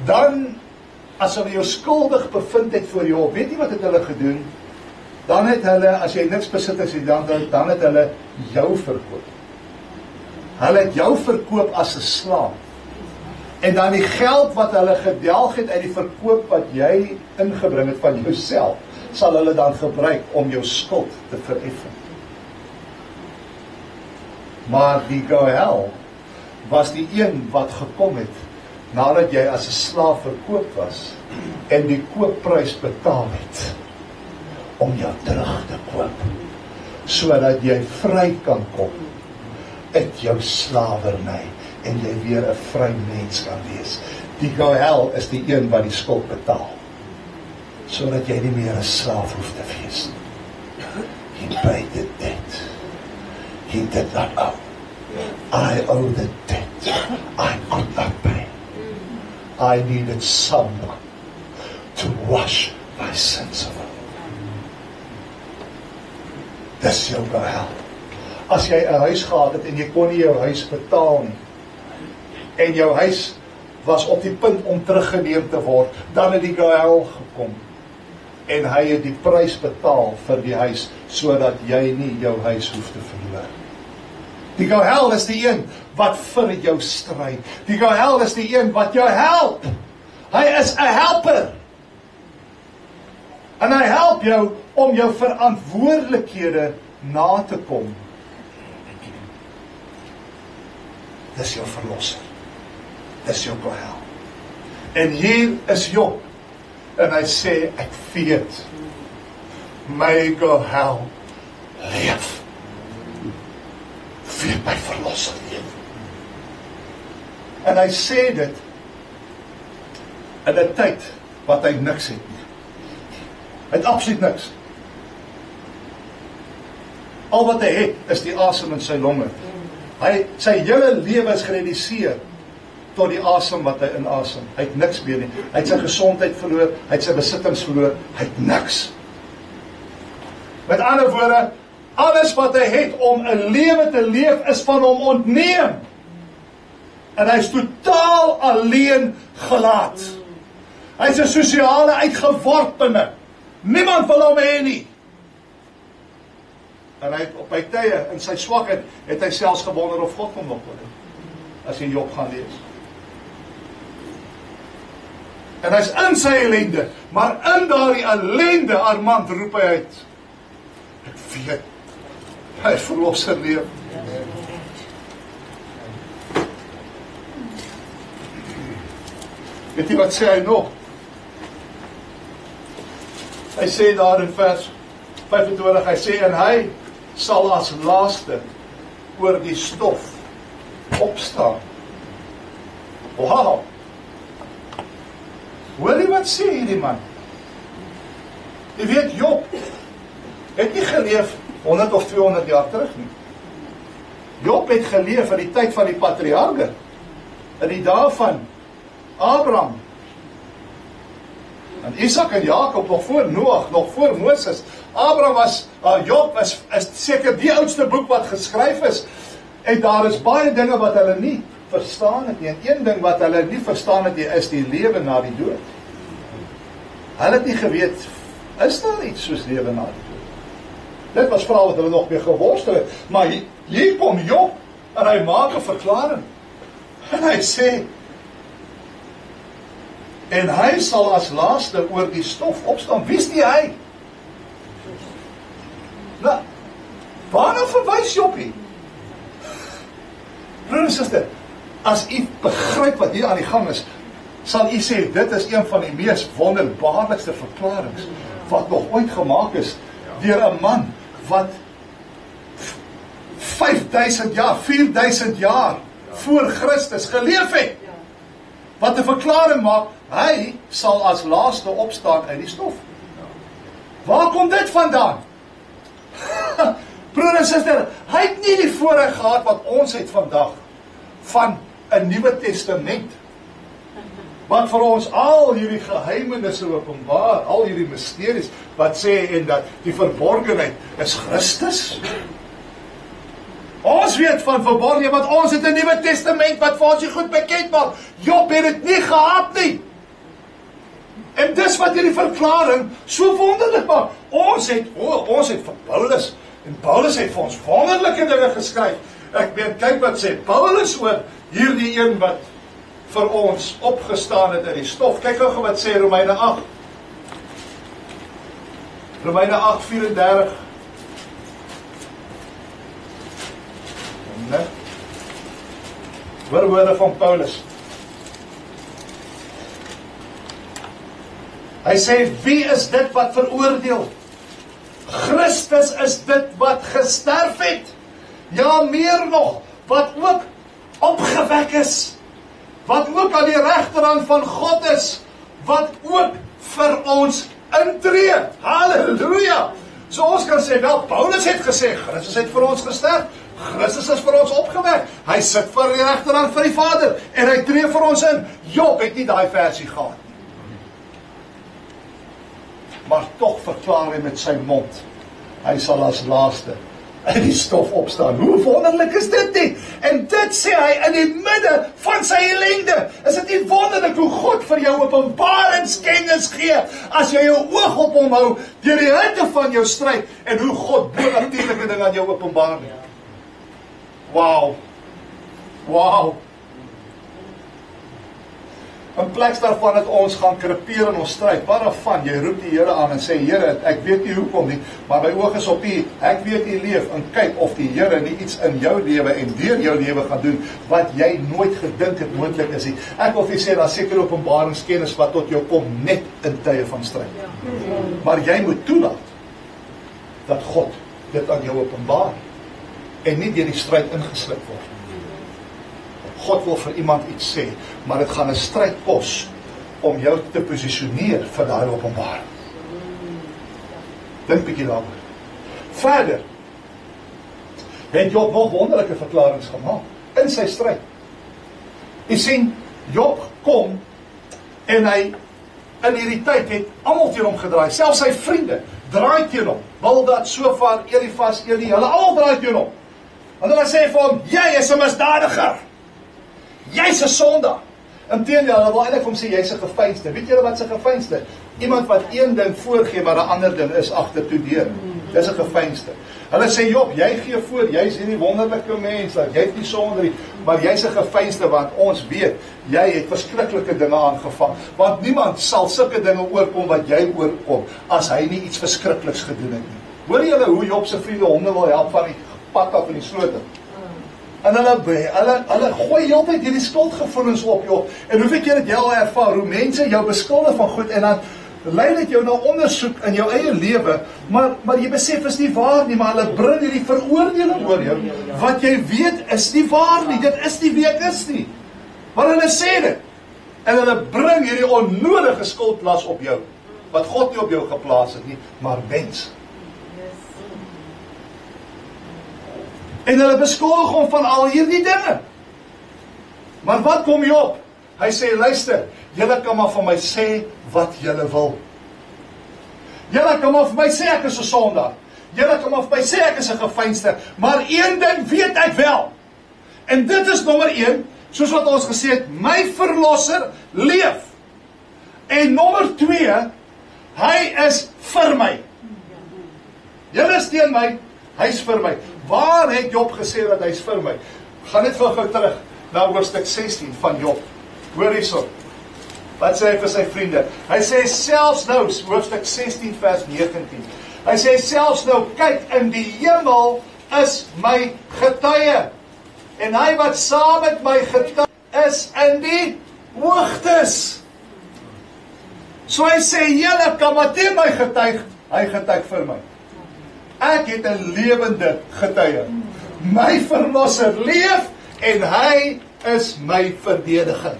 dan, as hulle jou skuldig bevind het voor jou, weet nie wat het hulle gedoen, dan het hulle, as jy niks besit is, dan het hulle jou verkoop. Hulle het jou verkoop as 'n slaaf. En dan die geld wat hulle gedelg het uit die verkoop wat jy ingebring het van jouself, sal hulle dan gebruik om jou skuld te vereffen. Maar die Gael was die een wat gekom het nadat jy as 'n slaaf verkoop was en die koopprys betaal het om jou terug te koop, sodat jy vry kan kom uit jou slawerny en jy weer 'n vry mens kan wees. Die Gael is die een wat die skuld betaal, sodat jy nie meer 'n slaaf hoef te wees. He paid the debt. He did not owe. I owe the debt. I could not pay. I needed someone to wash my sins away. Dis jou Gael. As jy 'n huis gehad het en jy kon nie jou huis betaal nie, en jou huis was op die punt om teruggeneem te word, dan het die Gael gekom en hy het die prys betaal vir die huis, sodat jy nie jou huis hoef te verloor. Die Gael is die een wat vir jou stry. Die Gael is die een wat jou help. Hy is 'n helper. En hy help jou om jou verantwoordelikhede na te kom. Dis jou verlosser. Dis jou Gael. En hier is Job. En hy sê, ek weet, my Gael leef. Weet my verlosser leef. En hy sê dit in 'n tyd wat hy niks het nie. Hy het absoluut niks. Al wat hy het, is die asem in sy longe. Sy hele lewe is gereduseer tot die asem wat hy inasem. Hy het niks meer nie. Hy het sy gesondheid verloor, hy het sy besittings verloor, hy het niks. Met ander woorde, alles wat hy het om 'n lewe te leef is van hom ontneem. En hy is totaal alleen gelaat. Hy is 'n sosiale uitgeworpene. Niemand wil hom hê nie. En hy het op hy tye, in sy swakheid, het hy selfs gewonder of God hom nog wil hê, as jy Job gaan lees. En hy is in sy ellende, maar in daardie ellende, Armand, roep hy uit, ek weet, hy is verlosser leef. Weet jy wat sê hy nog? Hy sê daar in vers 25, hy sê, en hy sal as laaste oor die stof opstaan. Wow! Hoor jy wat sê hierdie man? Jy weet, Job het nie geleef 100 of 200 jaar terug nie. Job het geleef in die tyd van die patriarge, in die dae van Abraham, en Isak en Jakob, nog voor Noag, nog voor Moses. Abraham was, Job is seker die oudste boek wat geskryf is, en daar is baie dinge wat hulle nie verstaan het nie, en een ding wat hulle nie verstaan het nie, is die lewe na die dood. Hulle het nie geweet, is daar iets soos lewe na die dood? Dit was vrae wat hulle nog mee geworstel het, maar hier kom Job, en hy maak 'n verklaring, en hy sê, en hy sal as laaste oor die stof opstaan. Wie is die hy? Nou, waarna verwys Job hier? Broer en suster, as u begryp wat hier aan die gang is, sal u sê, dit is een van die mees wonderbaarlikste verklarings wat nog ooit gemaak is deur 'n man wat 5000 jaar, 4000 jaar voor Christus geleef het. Wat 'n verklaring maak, hy sal as laaste opstaan uit die stof. Waar kom dit vandaan? Broer Broer en suster, hy het nie die voorreg gehad wat ons het vandag van 'n Nuwe Testament wat vir ons al hierdie geheimenisse openbaar, al hierdie misteries wat sê en dat die verborgenheid is Christus. Ons weet van verborgenheid, want ons het 'n Nuwe Testament wat vir ons die goed bekend maak. Job het dit nie gehad nie. En dis wat hierdie verklaring so wonderlik maak. Ons het vir Paulus, en Paulus het vir ons wonderlike dinge geskryf. Ek weet, kyk wat sê Paulus oor hierdie een wat vir ons opgestaan het in die stof. Kyk gou wat sê Romeine 8. Romeine 8:34. Nee. Woorde van Paulus. Hy sê, wie is dit wat veroordeel? Christus is dit wat gesterf het. Ja, meer nog, wat ook opgewek is. Wat ook aan die regterhand van God is. Wat ook vir ons intree. Halleluja! So ons kan sê, wel, Paulus het gesê, Christus het vir ons gesterf. Christus is vir ons opgewek. Hy sit vir die regterhand van die Vader. En hy tree vir ons in. Job het nie daai versie gehad. Maar tog verklaar hy met sy mond, hy sal as laaste in die stof opstaan. Hoe wonderlik is dit nie? En dit sê hy in die midde van sy ellende. Is dit nie wonderlik hoe God vir jou openbaringskennis gee, as jy jou oog op hom hou, deur die hitte van jou stryd, en hoe God bonatuurlike dinge aan jou openbaar. Wow. Wow. In plek daarvan het ons gaan krepeer in ons stryd. Wat daarvan? Jy roep die Here aan en sê, Here, ek weet nie hoekom nie, maar my oog is op U. Ek weet U leef, en kyk of die Here nie iets in jou lewe en deur jou lewe gaan doen wat jy nooit gedink het moontlik is nie. Ek wil vir sê, daar seker openbaringskennis wat tot jou kom net in tye van stryd. Maar jy moet toelaat dat God dit aan jou openbaar en nie deur die stryd ingesluk word. God wil vir iemand iets sê, maar dit gaan 'n stryd kos om jou te posisioneer vir daai openbaring. Dink bietjie daaroor. Verder het Job nog wonderlike verklaringe gemaak in sy stryd. Jy sien, Job kom en hy in hierdie tyd het almal teen hom gedraai, selfs sy vriende draai teen hom. Bildad, Sofar, Elifas, Eli, hulle almal draai teen hom. En hulle sê vir hom, jy is 'n misdadiger. Jy's 'n sondaar. Inteendeel, hulle wil eintlik vir hom sê, jy's 'n geveinsde. Weet julle wat 'n geveinsde? Iemand wat een ding voorgee, maar 'n ander ding is agtertoe deur. Dis 'n geveinsde. Hulle sê, Job, jy gee voor, jy's hierdie wonderlike mens, dat jy het nie sonde nie, maar jy's 'n geveinsde, want ons weet, jy het verskriklike dinge aangevang. Want niemand sal sulke dinge oorkom wat jy oorkom, as hy nie iets verskrikliks gedoen het nie. Hoor julle hoe Job se vriende honde wil help van die pad af in die slote? En hulle gooi heeltyd hierdie skuldgevoelens op jou. En hoe weet jy dat jy al ervaar, hoe mense jou beskuldig van goed, en dan lei dit jou na ondersoek in jou eie lewe, maar jy besef is nie waar nie, maar hulle bring hierdie veroordeling oor jou, wat jy weet is nie waar nie, dit is nie wie ek is nie. Maar hulle sê dit, en hulle bring hierdie onnodige skuldlas op jou, wat God nie op jou geplaas het nie, maar mens. En hulle beskuldig hom van al hierdie dinge. Maar wat kom jy op? Hy sê, luister, julle kan maar van my sê wat julle wil. Julle kan maar vir my sê ek is 'n sondaar. Julle kan maar vir my sê ek is 'n geveinsde. Maar een ding weet ek wel. En dit is nommer 1, soos wat ons gesê het, my verlosser leef. En nommer 2, hy is vir my. Julle is teen my, hy is vir my. Waar het Job gesê dat hy is vir my? Gaan net vir gou terug na hoofstuk 16 van Job. Hoor hierso. Wat sê hy vir sy vriende? Hy sê selfs nou, hoofstuk 16 vers 19. Hy sê selfs nou, kyk, in die hemel is my getuie. En hy wat saam met my getuie is in die hoogtes. So hy sê, julle kan maar teen my getuig, hy getuig vir my. Ek het 'n lewende getuie. My verlosser leef en hy is my verdediging.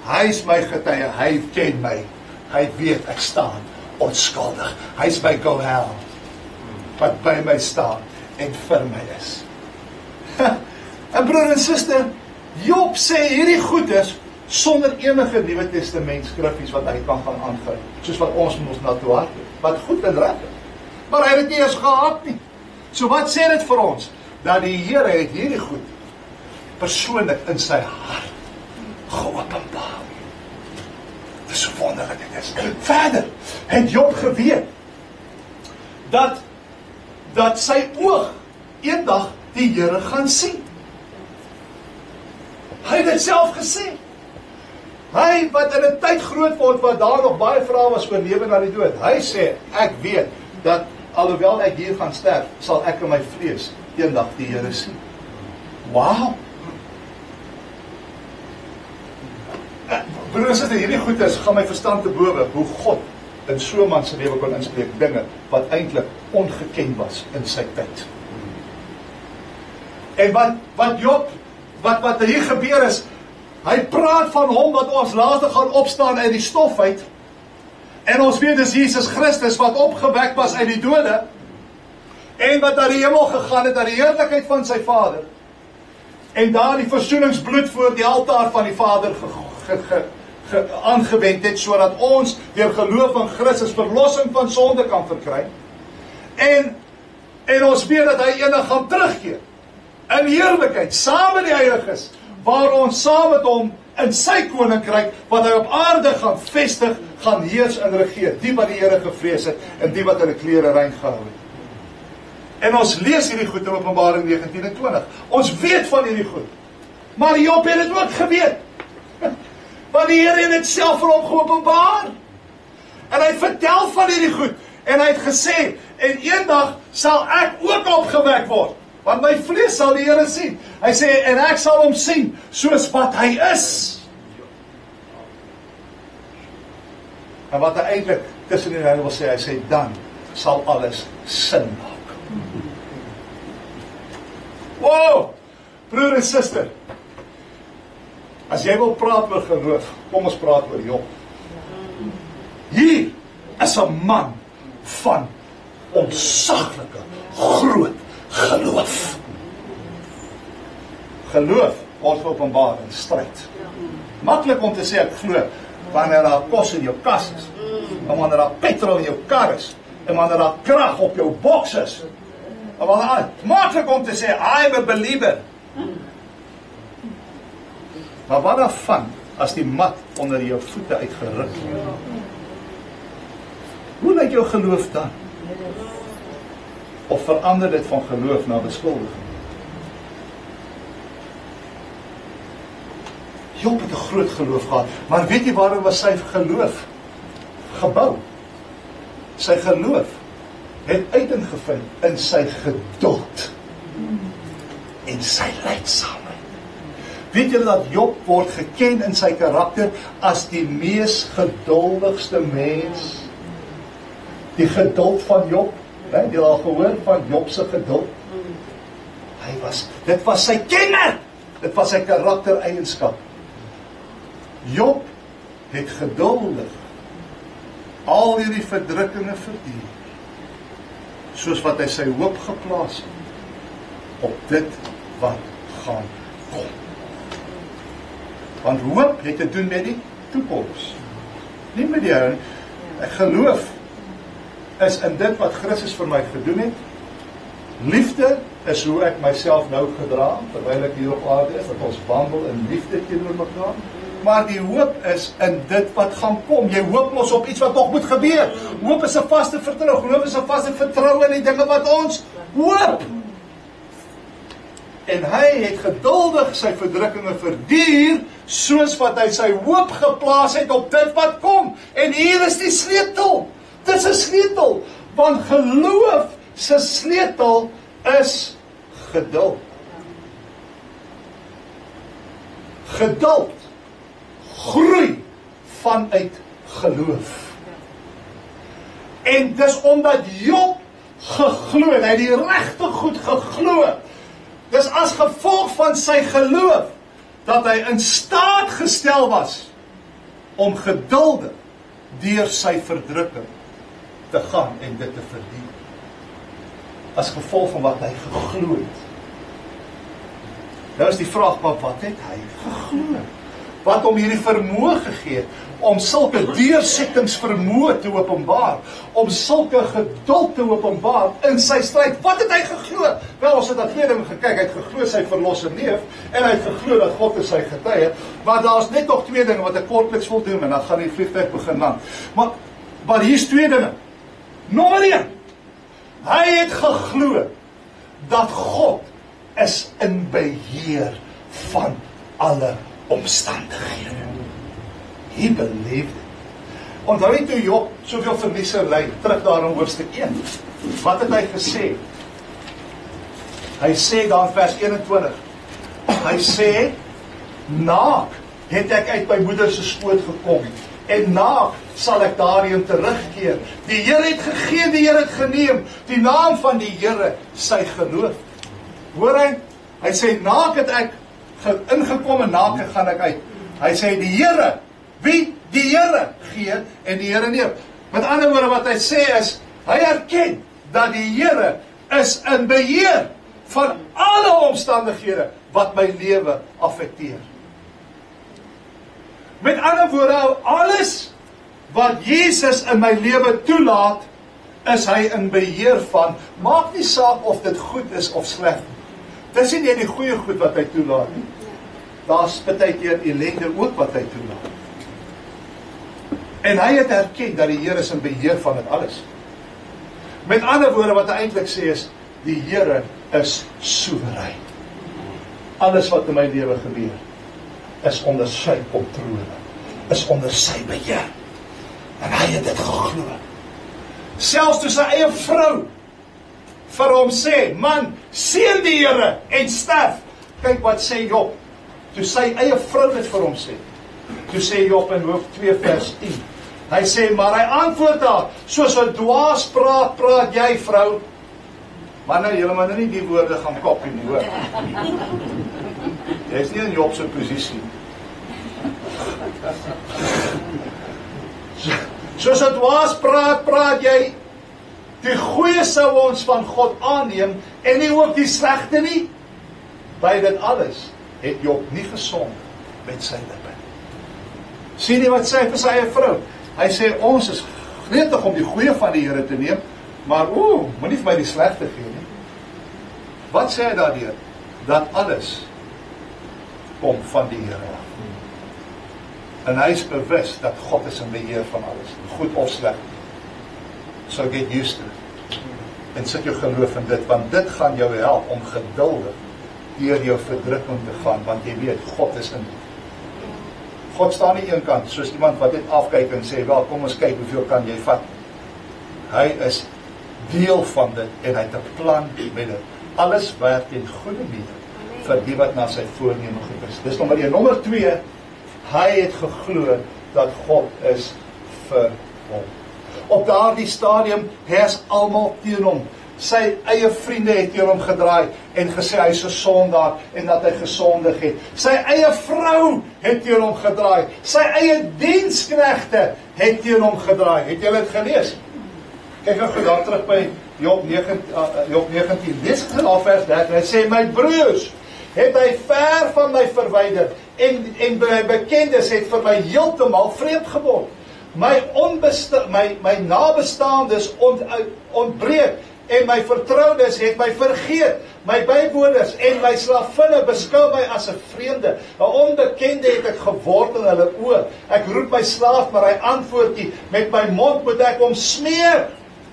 Hy is my getuie, hy ken my. Hy weet ek staan onskuldig. Hy is my go hell wat by my staan en vir my is. En broer en suster, Job sê hierdie goed is sonder enige Nuwe Testament skriffies wat hy kan gaan aangryp, soos wat ons moet na toe hardloop, wat goed en reg is. Maar hy het dit nie eens gehad nie. So wat sê dit vir ons? Dat die Here het hierdie goed persoonlik in sy hart geopenbaar. Dis so wonderlik dit is. Verder het Job geweet dat sy oog eendag die Here gaan sien. Hy het dit self gesê. Hy wat in 'n tyd groot word wat daar nog baie vrae was oor lewe na die dood. Hy sê, ek weet dat alhoewel ek hier gaan sterf, sal ek in my vlees eendag die Here sien. Wow! Broers, as hierdie goed is, gaan my verstand te bowe hoe God in so 'n man se lewe kon inspreek dinge wat eintlik ongeken was in sy tyd. En wat Job, wat hier gebeur is, hy praat van hom wat ons laaste gaan opstaan uit die stof uit. En ons weet dis Jesus Christus wat opgewek was uit die dode en wat na die hemel gegaan het, na die heerlikheid van sy Vader. En daar die versoeningsbloed voor die altaar van die Vader aangewend het, sodat ons deur geloof in Christus verlossing van sonde kan verkry. En ons weet dat hy eendag gaan terugkeer in heerlikheid, saam met die heiliges, waar ons saam met hom in sy koninkryk, wat hy op aarde gaan vestig, gaan heers en regeer, die wat die Here gevrees het, en die wat hulle klere rein gehou het. En ons lees hierdie goed in Openbaring 19 en 20. Ons weet van hierdie goed. Maar Job het dit ook geweet. Want die Here het dit self vir hom geopenbaar. En hy het vertel van hierdie goed. En hy het gesê, en eendag sal ek ook opgewek word. Want my vlees sal die Here sien. Hy sê, en ek sal hom sien, soos wat hy is. En wat hy eintlik tussen die wil sê, hy sê, dan sal alles sin maak. Wow, broer en suster, as jy wil praat oor geloof, kom ons praat oor Job. Hier is 'n man van ontsaglike, groot geloof. Geloof word geopenbaar in stryd. Maklik om te sê ek glo, wanneer daar kos in jou kas is, en wanneer daar petrol in jou kar is, en wanneer daar krag op jou boks is, en wanneer maklik om te sê, I'm a believer. Maar wat daarvan, as die mat onder jou voete uitgeruk word? Hoe lyk jou geloof dan? Of verander dit van geloof na beskuldiging? Job het 'n groot geloof gehad, maar weet jy waarom was sy geloof gebou? Sy geloof het uiteengevind in sy geduld en sy lydsaamheid. Weet julle dat Job word geken in sy karakter as die mees geduldigste mens? Die geduld van Job, het jy al gehoor van Job se geduld? Dit was sy kenmerk, dit was sy karaktereienskap. Job het geduldig al hierdie verdrukkinge verduur, soos wat hy sy hoop geplaas het op dit wat gaan kom. Want hoop het te doen met die toekoms, nie met die hou. Ek geloof is in dit wat Christus vir my gedoen het. Liefde is hoe ek myself nou gedra, terwyl ek hier op aarde is, dat ons wandel in liefde teenoor mekaar. Maar die hoop is in dit wat gaan kom. Jy hoop mos op iets wat nog moet gebeur. Hoop is 'n vaste vertroue. Geloof is 'n vaste vertroue in die dinge wat ons hoop. En hy het geduldig sy verdrukkinge verduur, soos wat hy sy hoop geplaas het op dit wat kom. En hier is die sleutel. Dit is 'n sleutel, want geloof se sleutel is geduld. Geduld groei vanuit geloof. En dis omdat Job geglo het, hy het die regte goed geglo. Dis as gevolg van sy geloof dat hy in staat gestel was om geduldig deur sy verdrukking te gaan en dit te verduur. as gevolg van wat hy geglo het. Nou is die vraag, maar wat het hy geglo? Wat hom hierdie vermoë gegee het, om sulke deursettingsvermoë te openbaar, om sulke geduld te openbaar in sy stryd. Wat het hy geglo? Wel, ons het na twee dinge gekyk. Hy het geglo sy verlosser leef, en hy het geglo dat God is sy getuie, maar daar's net nog twee dinge wat ek kortliks wil doen, en dan gaan die vliegtuig begin land. Maar hier's twee dinge. Nommer 1, hy het geglo dat God is in beheer van alle omstandighede. He believed it. Onthou jy toe Job soveel verliese ly, terug daar in hoofstuk 1. Wat het hy gesê? Hy sê daar in vers 21, hy sê, naak het ek uit my moeder se skoot gekom, en naak sal ek daarheen terugkeer. Die Here het gegee, die Here het geneem, die naam van die Here sy geloof. Hoor hy sê, naak het ek ingekom en naak gaan ek uit. Hy sê, die Here, wie? Die Here gee en die Here neem. Met ander woorde wat hy sê is, hy erken dat die Here is in beheer van alle omstandighede wat my lewe affekteer. Met ander woorde, alles wat Jesus in my lewe toelaat, is hy in beheer van. Maak nie saak of dit goed is of sleg. Dis nie net die goeie goed wat hy toelaat nie. Daar's baie keer ellende ook wat hy toelaat. En hy het erken dat die Here is in beheer van dit alles. Met ander woorde wat hy eintlik sê is, die Here is soewerein. Alles wat in my lewe gebeur, is onder sy kontrole, is onder sy beheer. En hy het dit geglo. Selfs toe sy eie vrou vir hom sê, man, seën die Here en sterf. Kyk wat sê Job. Toe sy eie vrou dit vir hom sê. Toe sê Job in Hoof 2 vers 10. Hy sê, maar hy antwoord haar, soos 'n dwaas praat jy, vrou. Maar nou, julle moet nie die woorde gaan kopie nie, hoor. Jy is nie in Job se posisie. Soos 'n dwaas praat jy. Die goeie sou ons van God aanneem, en nie ook die slegte nie. By dit alles het Job nie gesond met sy lippe. Sien jy wat sê hy vir sy eie vrou? Hy sê, ons is gretig om die goeie van die Here te neem, maar moenie vir my die slegte gee nie. Wat sê hy daardeur? Dat alles kom van die Here af. En hy is bewus dat God is in beheer van alles, goed of sleg. So get used to it. En sit jou geloof in dit, want dit gaan jou help om geduldig deur jou verdrukking te gaan, want jy weet, God is in dit. God staan nie een kant, soos iemand wat net afkyk en sê, wel, kom ons kyk hoeveel kan jy vat. Hy is deel van dit, en hy het 'n plan met dit. Alles werk in goeie mede, vir die wat na sy voorneme goed is. Dis nommer 1. Nommer 2, hy het geglo dat God is vir hom. Op daardie stadium het almal teen hom. Sy eie vriende het teen hom gedraai en gesê hy is 'n sondaar en dat hy gesondig het. Sy eie vrou het teen hom gedraai. Sy eie diensknegte het teen hom gedraai. Het julle dit gelees? Kyk gou daar terug by Job 19. Lees dit in vers 13. Hy sê, my broers het hy ver van my verwyder en my bekendes het vir my heeltemal vreemd geword. My nabestaandes ontbreek en my vertroudes het my vergeet. My bywoners en my slavinne beskou my as 'n vreemde. 'n Onbekende het ek geword in hulle oë. Ek roep my slaaf, maar hy antwoord nie. Met my mond moet ek hom smeer.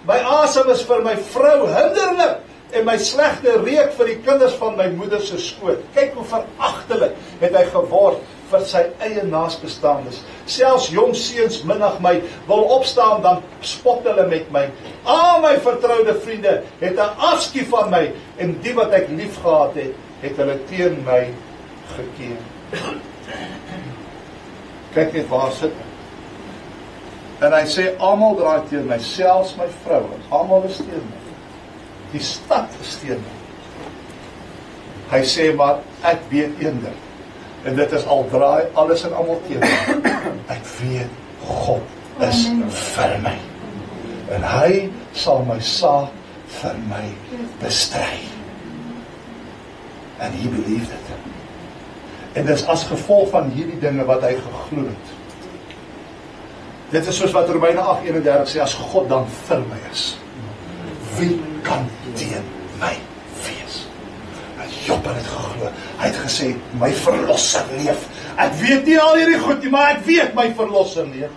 My asem is vir my vrou hinderlik en my slegte reuk vir die kinders van my moeder se skoot. Kyk hoe veragtelik het hy geword vir sy eie naasbestaandes. Selfs jong seuns minag my, wil opstaan, dan spot hulle met my. Al my vertroude vriende het 'n afskuw van my, en die wat ek lief gehad het, het hulle teen my gekeer. Kyk net waar sit hy. En hy sê, almal draai teen my, selfs my vrou, en almal is teen my. Die stad is teen my. Hy sê, maar ek weet een ding. En dit is al draai alles en almal teen my. Ek weet, God is vir my. En hy sal my saak vir my bestry. And he believed it. En dis as gevolg van hierdie dinge wat hy geglo het. Dit is soos wat Romeine 8:31 sê, as God dan vir my is, wie kan teen my wees? En Job het geglo. Hy het gesê, my verlosser leef. Ek weet nie al hierdie goed nie, maar ek weet my verlosser leef.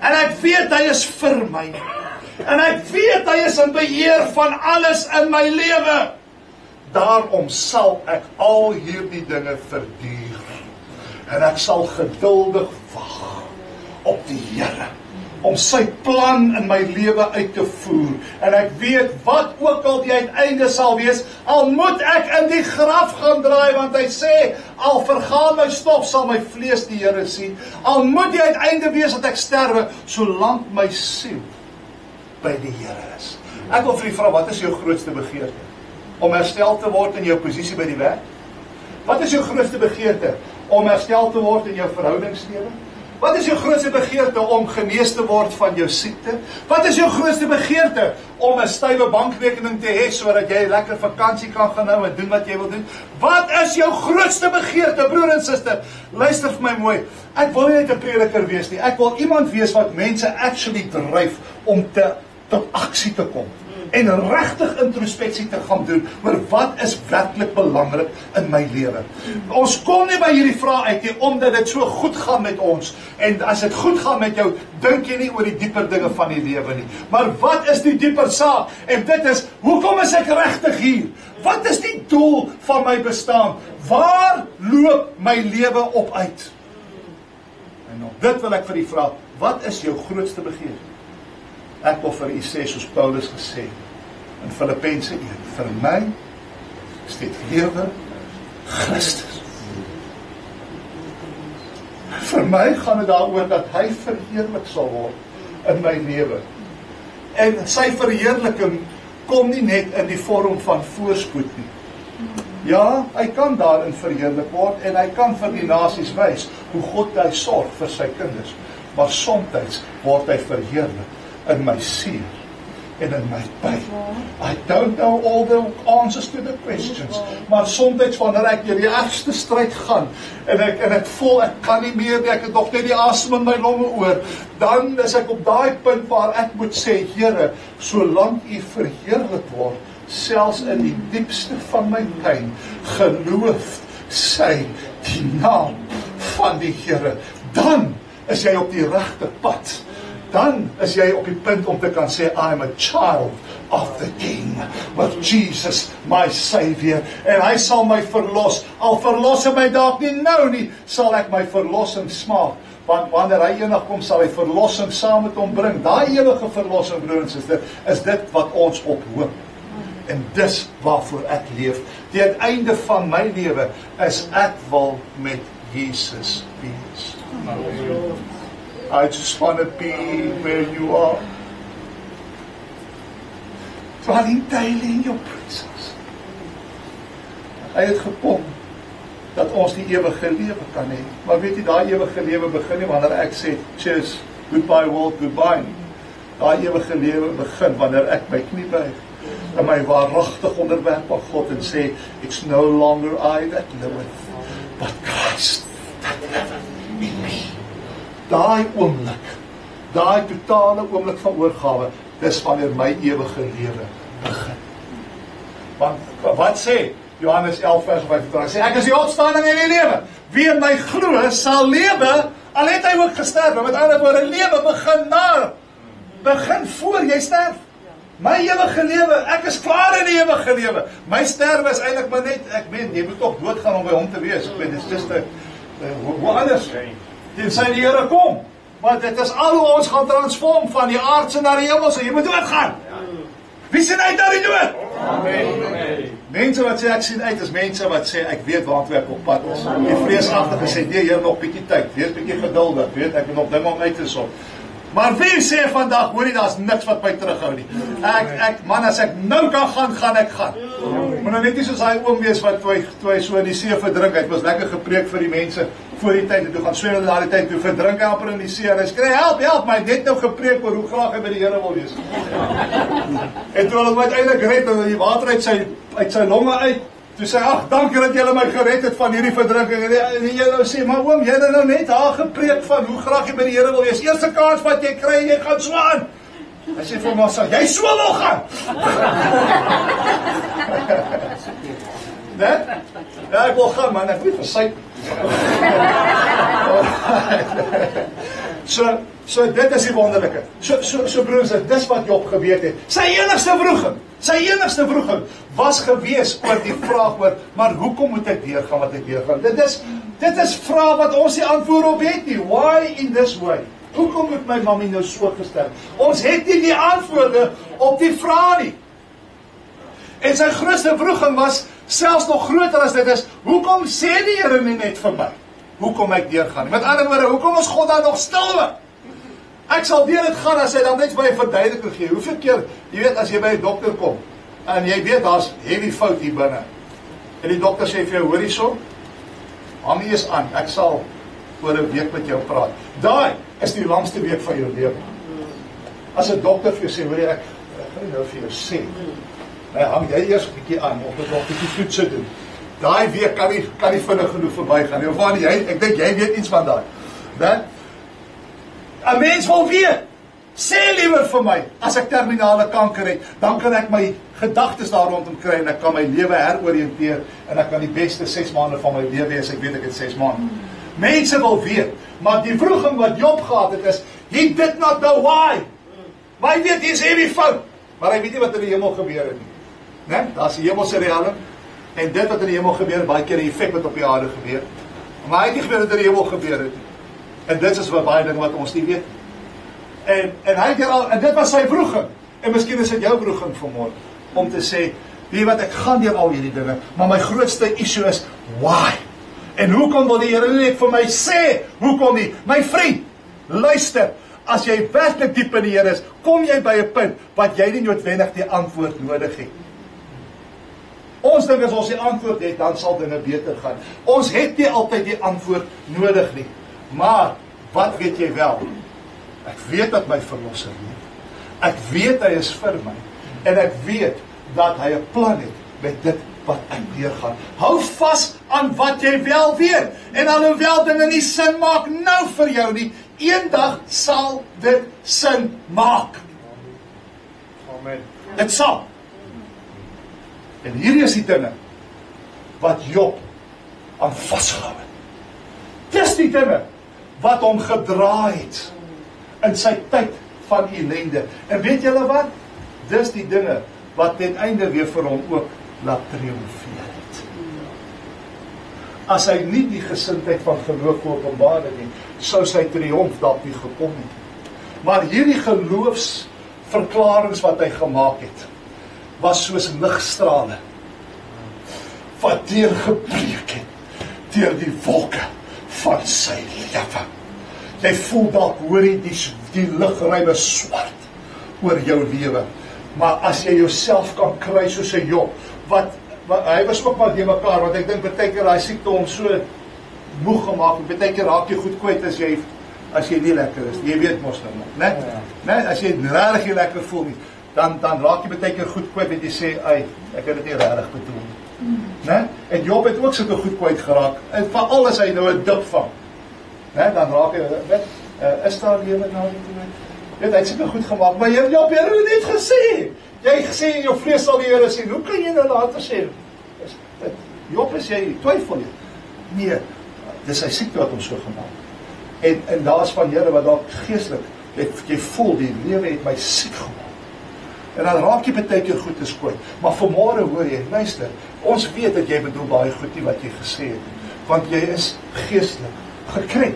En ek weet hy is vir my. En ek weet hy is in beheer van alles in my lewe. Daarom sal ek al hierdie dinge verduur. En ek sal geduldig wag op die Here, om sy plan in my lewe uit te voer. En ek weet, wat ook al die uiteinde sal wees, al moet ek in die graf gaan draai, want hy sê, al vergaan my stof, sal my vlees die Here sien. Al moet die uiteinde wees dat ek sterwe, solank my siel by die Here is. Ek wil vir u vra, wat is jou grootste begeerte? Om herstel te word in jou posisie by die werk? Wat is jou grootste begeerte? Om herstel te word in jou verhoudingslewe? Wat is jou grootste begeerte om genees te word van jou siekte? Wat is jou grootste begeerte om 'n stywe bankrekening te hê sodat jy lekker vakansie kan gaan hou en doen wat jy wil doen? Wat is jou grootste begeerte, broer en suster? Luister vir my mooi. Ek wil nie net 'n prediker wees nie. Ek wil iemand wees wat mense actually dryf om tot aksie te kom. En regtig introspeksie te gaan doen oor wat is werklik belangrik in my lewe. Ons kom nie by hierdie vraag uit nie, omdat dit so goed gaan met ons. En as dit goed gaan met jou, dink jy nie oor die dieper dinge van die lewe nie. Maar wat is die dieper saak? En dit is, hoekom is ek regtig hier? Wat is die doel van my bestaan? Waar loop my lewe op uit? En op dit wil ek vir u vra, wat is jou grootste begeerte? Ek wil vir u sê, soos Paulus gesê, in Filippense 1, vir my is dit lewe Christus. Vir my gaan dit daaroor dat hy verheerlik sal word in my lewe. En sy verheerliking kom nie net in die vorm van voorspoed nie. Ja, hy kan daarin verheerlik word en hy kan vir die nasies wys hoe God hy sorg vir sy kinders. Maar soms word hy verheerlik in my siel en in my pyn. I don't know all the answers to the questions, maar soms wanneer ek deur die ergste stryd gaan en ek voel ek kan nie meer nie, ek het nog net die asem in my longe oor, dan is ek op daai punt waar ek moet sê, Here, solank U verheerlik word, selfs in die diepste van my pyn, geloof sy die naam van die Here, dan is jy op die regte pad. Dan is jy op die punt om te kan sê, I am a child of the King, with Jesus, my Savior, en hy sal my verlos, al verlos hy my dalk nie nou nie, sal ek my verlossing smaak, want wanneer hy eendag kom, sal hy verlossing saam met hom bring. Daai ewige verlossing, broer en suster, is dit wat ons op hoop, en dis waarvoor ek leef. Die uiteinde van my lewe is ek wil met Jesus wees. I just want to be where you are. Dwelling daily in your presence. Hy het gekom dat ons die ewige lewe kan hê. Maar weet jy, daai ewige lewe begin nie wanneer ek sê, cheers, goodbye world, goodbye. Daai ewige lewe begin wanneer ek my knie buig en my waaragtig onderwerp aan God en sê, it's no longer I that liveth, but Christ that liveth in me. Daai oomblik, daai totale oomblik van oorgawe, dis wanneer my ewige lewe begin. Want wat sê Johannes 11 vers 25? Sê ek is die opstanding en die lewe. Wie in my glo sal lewe, al het hy ook gesterf. Met ander woorde, lewe begin voor jy sterf. My ewige lewe, ek is klaar in die ewige lewe. My sterwe is eintlik maar net, ek meen, jy moet toch doodgaan om by hom te wees. Ek meen, dit is just hoe anders. Tensy die Here kom. Want dit is al hoe ons gaan transform van die aardse na die hemelse. Jy moet doodgaan. Wie sien uit na die dood? Amen. Mense wat sê ek sien uit, is mense wat sê ek weet waartoe ek op pad is. Die vreesagtige sê, nee Heer, nog bietjie tyd. Wees bietjie geduldig, weet ek het nog dinge om uit te sorg. Maar wie sê vandag, hoorie, daar's niks wat my terughou nie. Man, as ek nou kan gaan ek gaan. Maar nou net nie soos hy oom wees wat toe hy so in die see verdrink, hy het mos lekker gepreek vir die mense, voor die tyd, en toe gaan swem hulle na die tyd, toe verdrink hy amper in die see, en hy skree, help my, net nou gepreek oor hoe graag hy by die Here wil wees. En toe hulle hom uiteindelik red, en die water uit sy longe uit, toe sê hy, ag, dankie dat julle my gered het van hierdie verdrinking, en die Here sê, maar oom, jy het nou net daar gepreek van hoe graag jy by die Here wil wees, eerste kans wat jy kry, jy gaan swaan. Hy sê vir my, jy so wil gaan. Nee? Ja, ek wil gaan, man, ek moet versuik. So dit is die wonderlike. So broers, dis wat Job geweet het. Sy enigste vroeging was gewees oor die vraag oor, maar hoekom moet ek deurgaan wat ek deurgaan? Dit is vraag wat ons die antwoord op het nie. Why in this way? Hoekom moet my mammy nou so gestel? Ons het nie die antwoorde op die vraag nie. En sy grootste vroeging was selfs nog groter as dit is, hoekom sê die Here nie net vir my, hoekom ek deurgaan? Met ander woorde, hoekom is God dan nog stil? Ek sal deur dit gaan as hy dan net vir my 'n verduideliking gee. Hoeveel keer, jy weet, as jy by 'n dokter kom, en jy weet, daar's heavy fout hier binne, en die dokter sê vir jou, hoor hierso, hang eers aan, ek sal oor 'n week met jou praat. Daai is die langste week van jou lewe. As 'n dokter vir jou sê, hoor jy, ek gaan nie nou vir jou sê, hang jy eers 'n bietjie aan, of dit nog 'n bietjie toetse doen. Daai week kan nie vinnig genoeg verbygaan. Of waar jy, ek dink jy weet iets van daai. Né? 'n Mens wil weet, sê liewer vir my, as ek terminale kanker het, dan kan ek my gedagtes daar rondom kry, en ek kan my lewe heroriënteer, en ek kan die beste 6 maande van my lewe wees, ek weet ek het 6 maande. Mense wil weet, maar die vroeging wat Job gehad het is, he did not know why. Maar hy weet, hy is heavy fout, maar hy weet nie wat in die hemel gebeur het nie. Nee, daar is die hemelse realm, en dit wat in die hemel gebeur, baie keer die effek wat op die aarde gebeur. Maar hy het nie geweet wat in die hemel gebeur het. En dit is baie ding wat ons nie weet. En hy het al, en dit was sy vroeging. En miskien is dit jou vroeging vanmorgen, om te sê, weet wat, ek gaan deur al hierdie dinge, maar my grootste issue is, why? En hoekom wil die Here net vir my sê, hoekom nie? My vriend, luister, as jy werklik diep in die Here is, kom jy by 'n punt, wat jy nie noodwendig die antwoord nodig het. Ons dink as ons die antwoord het, dan sal dinge beter gaan. Ons het nie altyd die antwoord nodig nie. Maar, wat weet jy wel? Ek weet dat my verlosser leef. Ek weet hy is vir my. En ek weet dat hy 'n plan het met dit wat ek deurgaan. Hou vas aan wat jy wel weet. En alhoewel dinge nie sin maak nou vir jou nie, eendag sal dit sin maak. Amen. Dit sal. En hierdie is die dinge wat Job aan vasgehou het. Dis die dinge wat hom gedra het in sy tyd van ellende. En weet julle wat? Dis die dinge wat ten einde weer vir hom ook laat triomfeer het. As hy nie die gesindheid van geloof geopenbaar het nie, sou sy triomf dalk nie gekom het. Maar hierdie geloofsverklarings wat hy gemaak het, was soos ligstrale wat deurgebreek het deur die wolke van sy lewe. Jy voel dalk, hoor jy, die ligruime swart oor jou lewe. Maar as jy jouself kan kry soos 'n Job, wat hy was ook maar die mekaar, want ek dink baie keer daai siekte hom so moeg gemaak, baie keer raak jy goed kwyt as jy nie lekker is. Jy weet mos nou, né? Né, as jy regtig nie lekker voel nie, dan raak jy baie keer goed kwyt, en jy sê, ek het dit nie regtig bedoel nie. Né? En Job het ook sulke goed kwyt geraak, en veral as hy nou 'n dip vang. Né, dan raak hy, is daar lewe na die dood? Weet, hy het sulke goed gemaak, maar Job, jy het net gesê, jy gesê, jou vlees sal die Here sien, hoe kan jy nou later sê, Job, is jy, twyfel jy? Nee, dis sy siekte wat hom so gemaak. En daar is van Here wat dalk geestelik, jy voel, die lewe het my siek gemaak. En dan raak jy baie keer goed te skoot. Maar vanmôre hoor jy, luister, ons weet dat jy bedoel baie goed nie wat jy gesê het, want jy is geestelik gekrenk.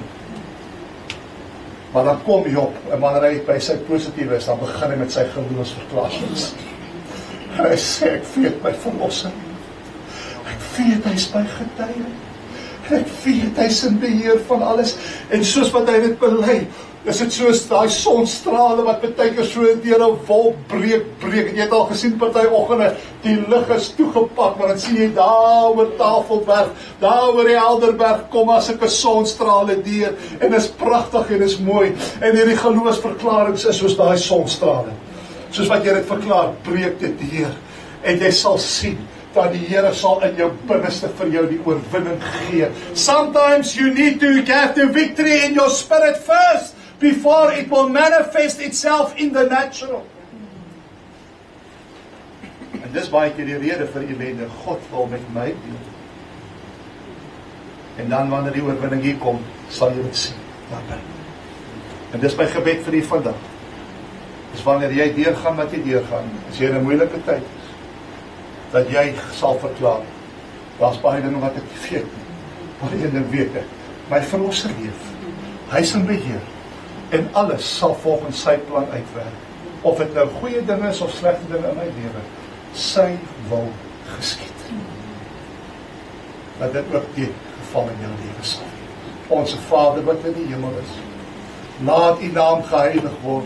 Maar dan kom Job, en wanneer hy by sy positief is, dan begin hy met sy geloofsverklaringe. En hy sê, ek weet my verlossing. Ek weet hy is my getuie. Ek weet hy is in beheer van alles. En soos wat hy dit bely, Is dit soos daai sonstrale wat baie keer so deur 'n wolk breek, en jy het al gesien party oggende, die lug is toegepak, maar dan sien jy daar oor Tafelberg, daar oor die Helderberg, kom as sulke sonstrale deur, en is pragtig en is mooi, en hierdie geloofsverklaringe is soos daai sonstrale, soos wat jy dit verklaar, breek dit deur, en jy sal sien, dat die Here sal in jou binneste vir jou die oorwinning gee. Sometimes you need to get the victory in your spirit first, before it will manifest itself in the natural. En dis baie keer die rede vir ellende. God wil met my deel. En dan wanneer die oorwinning hier kom, sal jy dit sien. Daarby. En dis my gebed vir die vandag. Dis wanneer jy deurgaan wat jy deurgaan, as jy in 'n moeilike tyd is, dat jy sal verklaar, daar's baie dinge wat ek nie weet nie, maar een ding weet ek, my verlosser leef, hy is in beheer, en alles sal volgens sy plan uitwerk, of dit nou goeie dinge is of slegte dinge in my lewe, sy wil geskied. Dat dit ook die geval in jou lewe sal. Onse Vader wat in die hemel is, laat u naam geheilig word,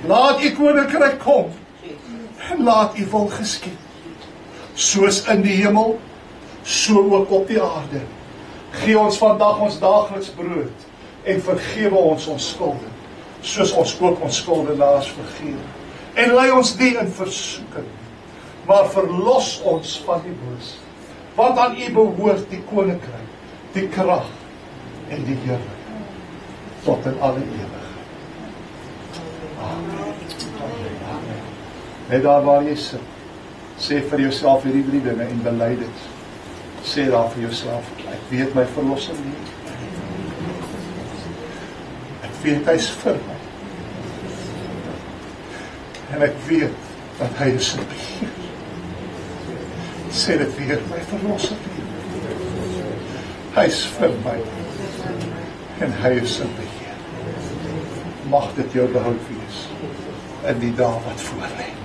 laat u koninkryk kom, en laat u wil geskied. Soos in die hemel, so ook op die aarde. Gee ons vandag ons daagliks brood, en vergewe ons ons skulde, soos ons ook ons skuldenaars vergewe. En lei ons nie in versoeking, maar verlos ons van die boos. Want aan u behoort die koninkryk, die krag en die heerlikheid, tot in alle ewigheid. Amen. Amen. Net daar waar jy sit, sê vir jouself hierdie 3 dinge en bely dit. Sê daar vir jouself, ek weet my verlosser leef. Ek weet hy is vir my. En ek weet dat hy is in beheer. Sê dit weer, my verlosser leef. Hy is vir my. En hy is in beheer. Mag dit jou behoud wees in die dae wat voor lê.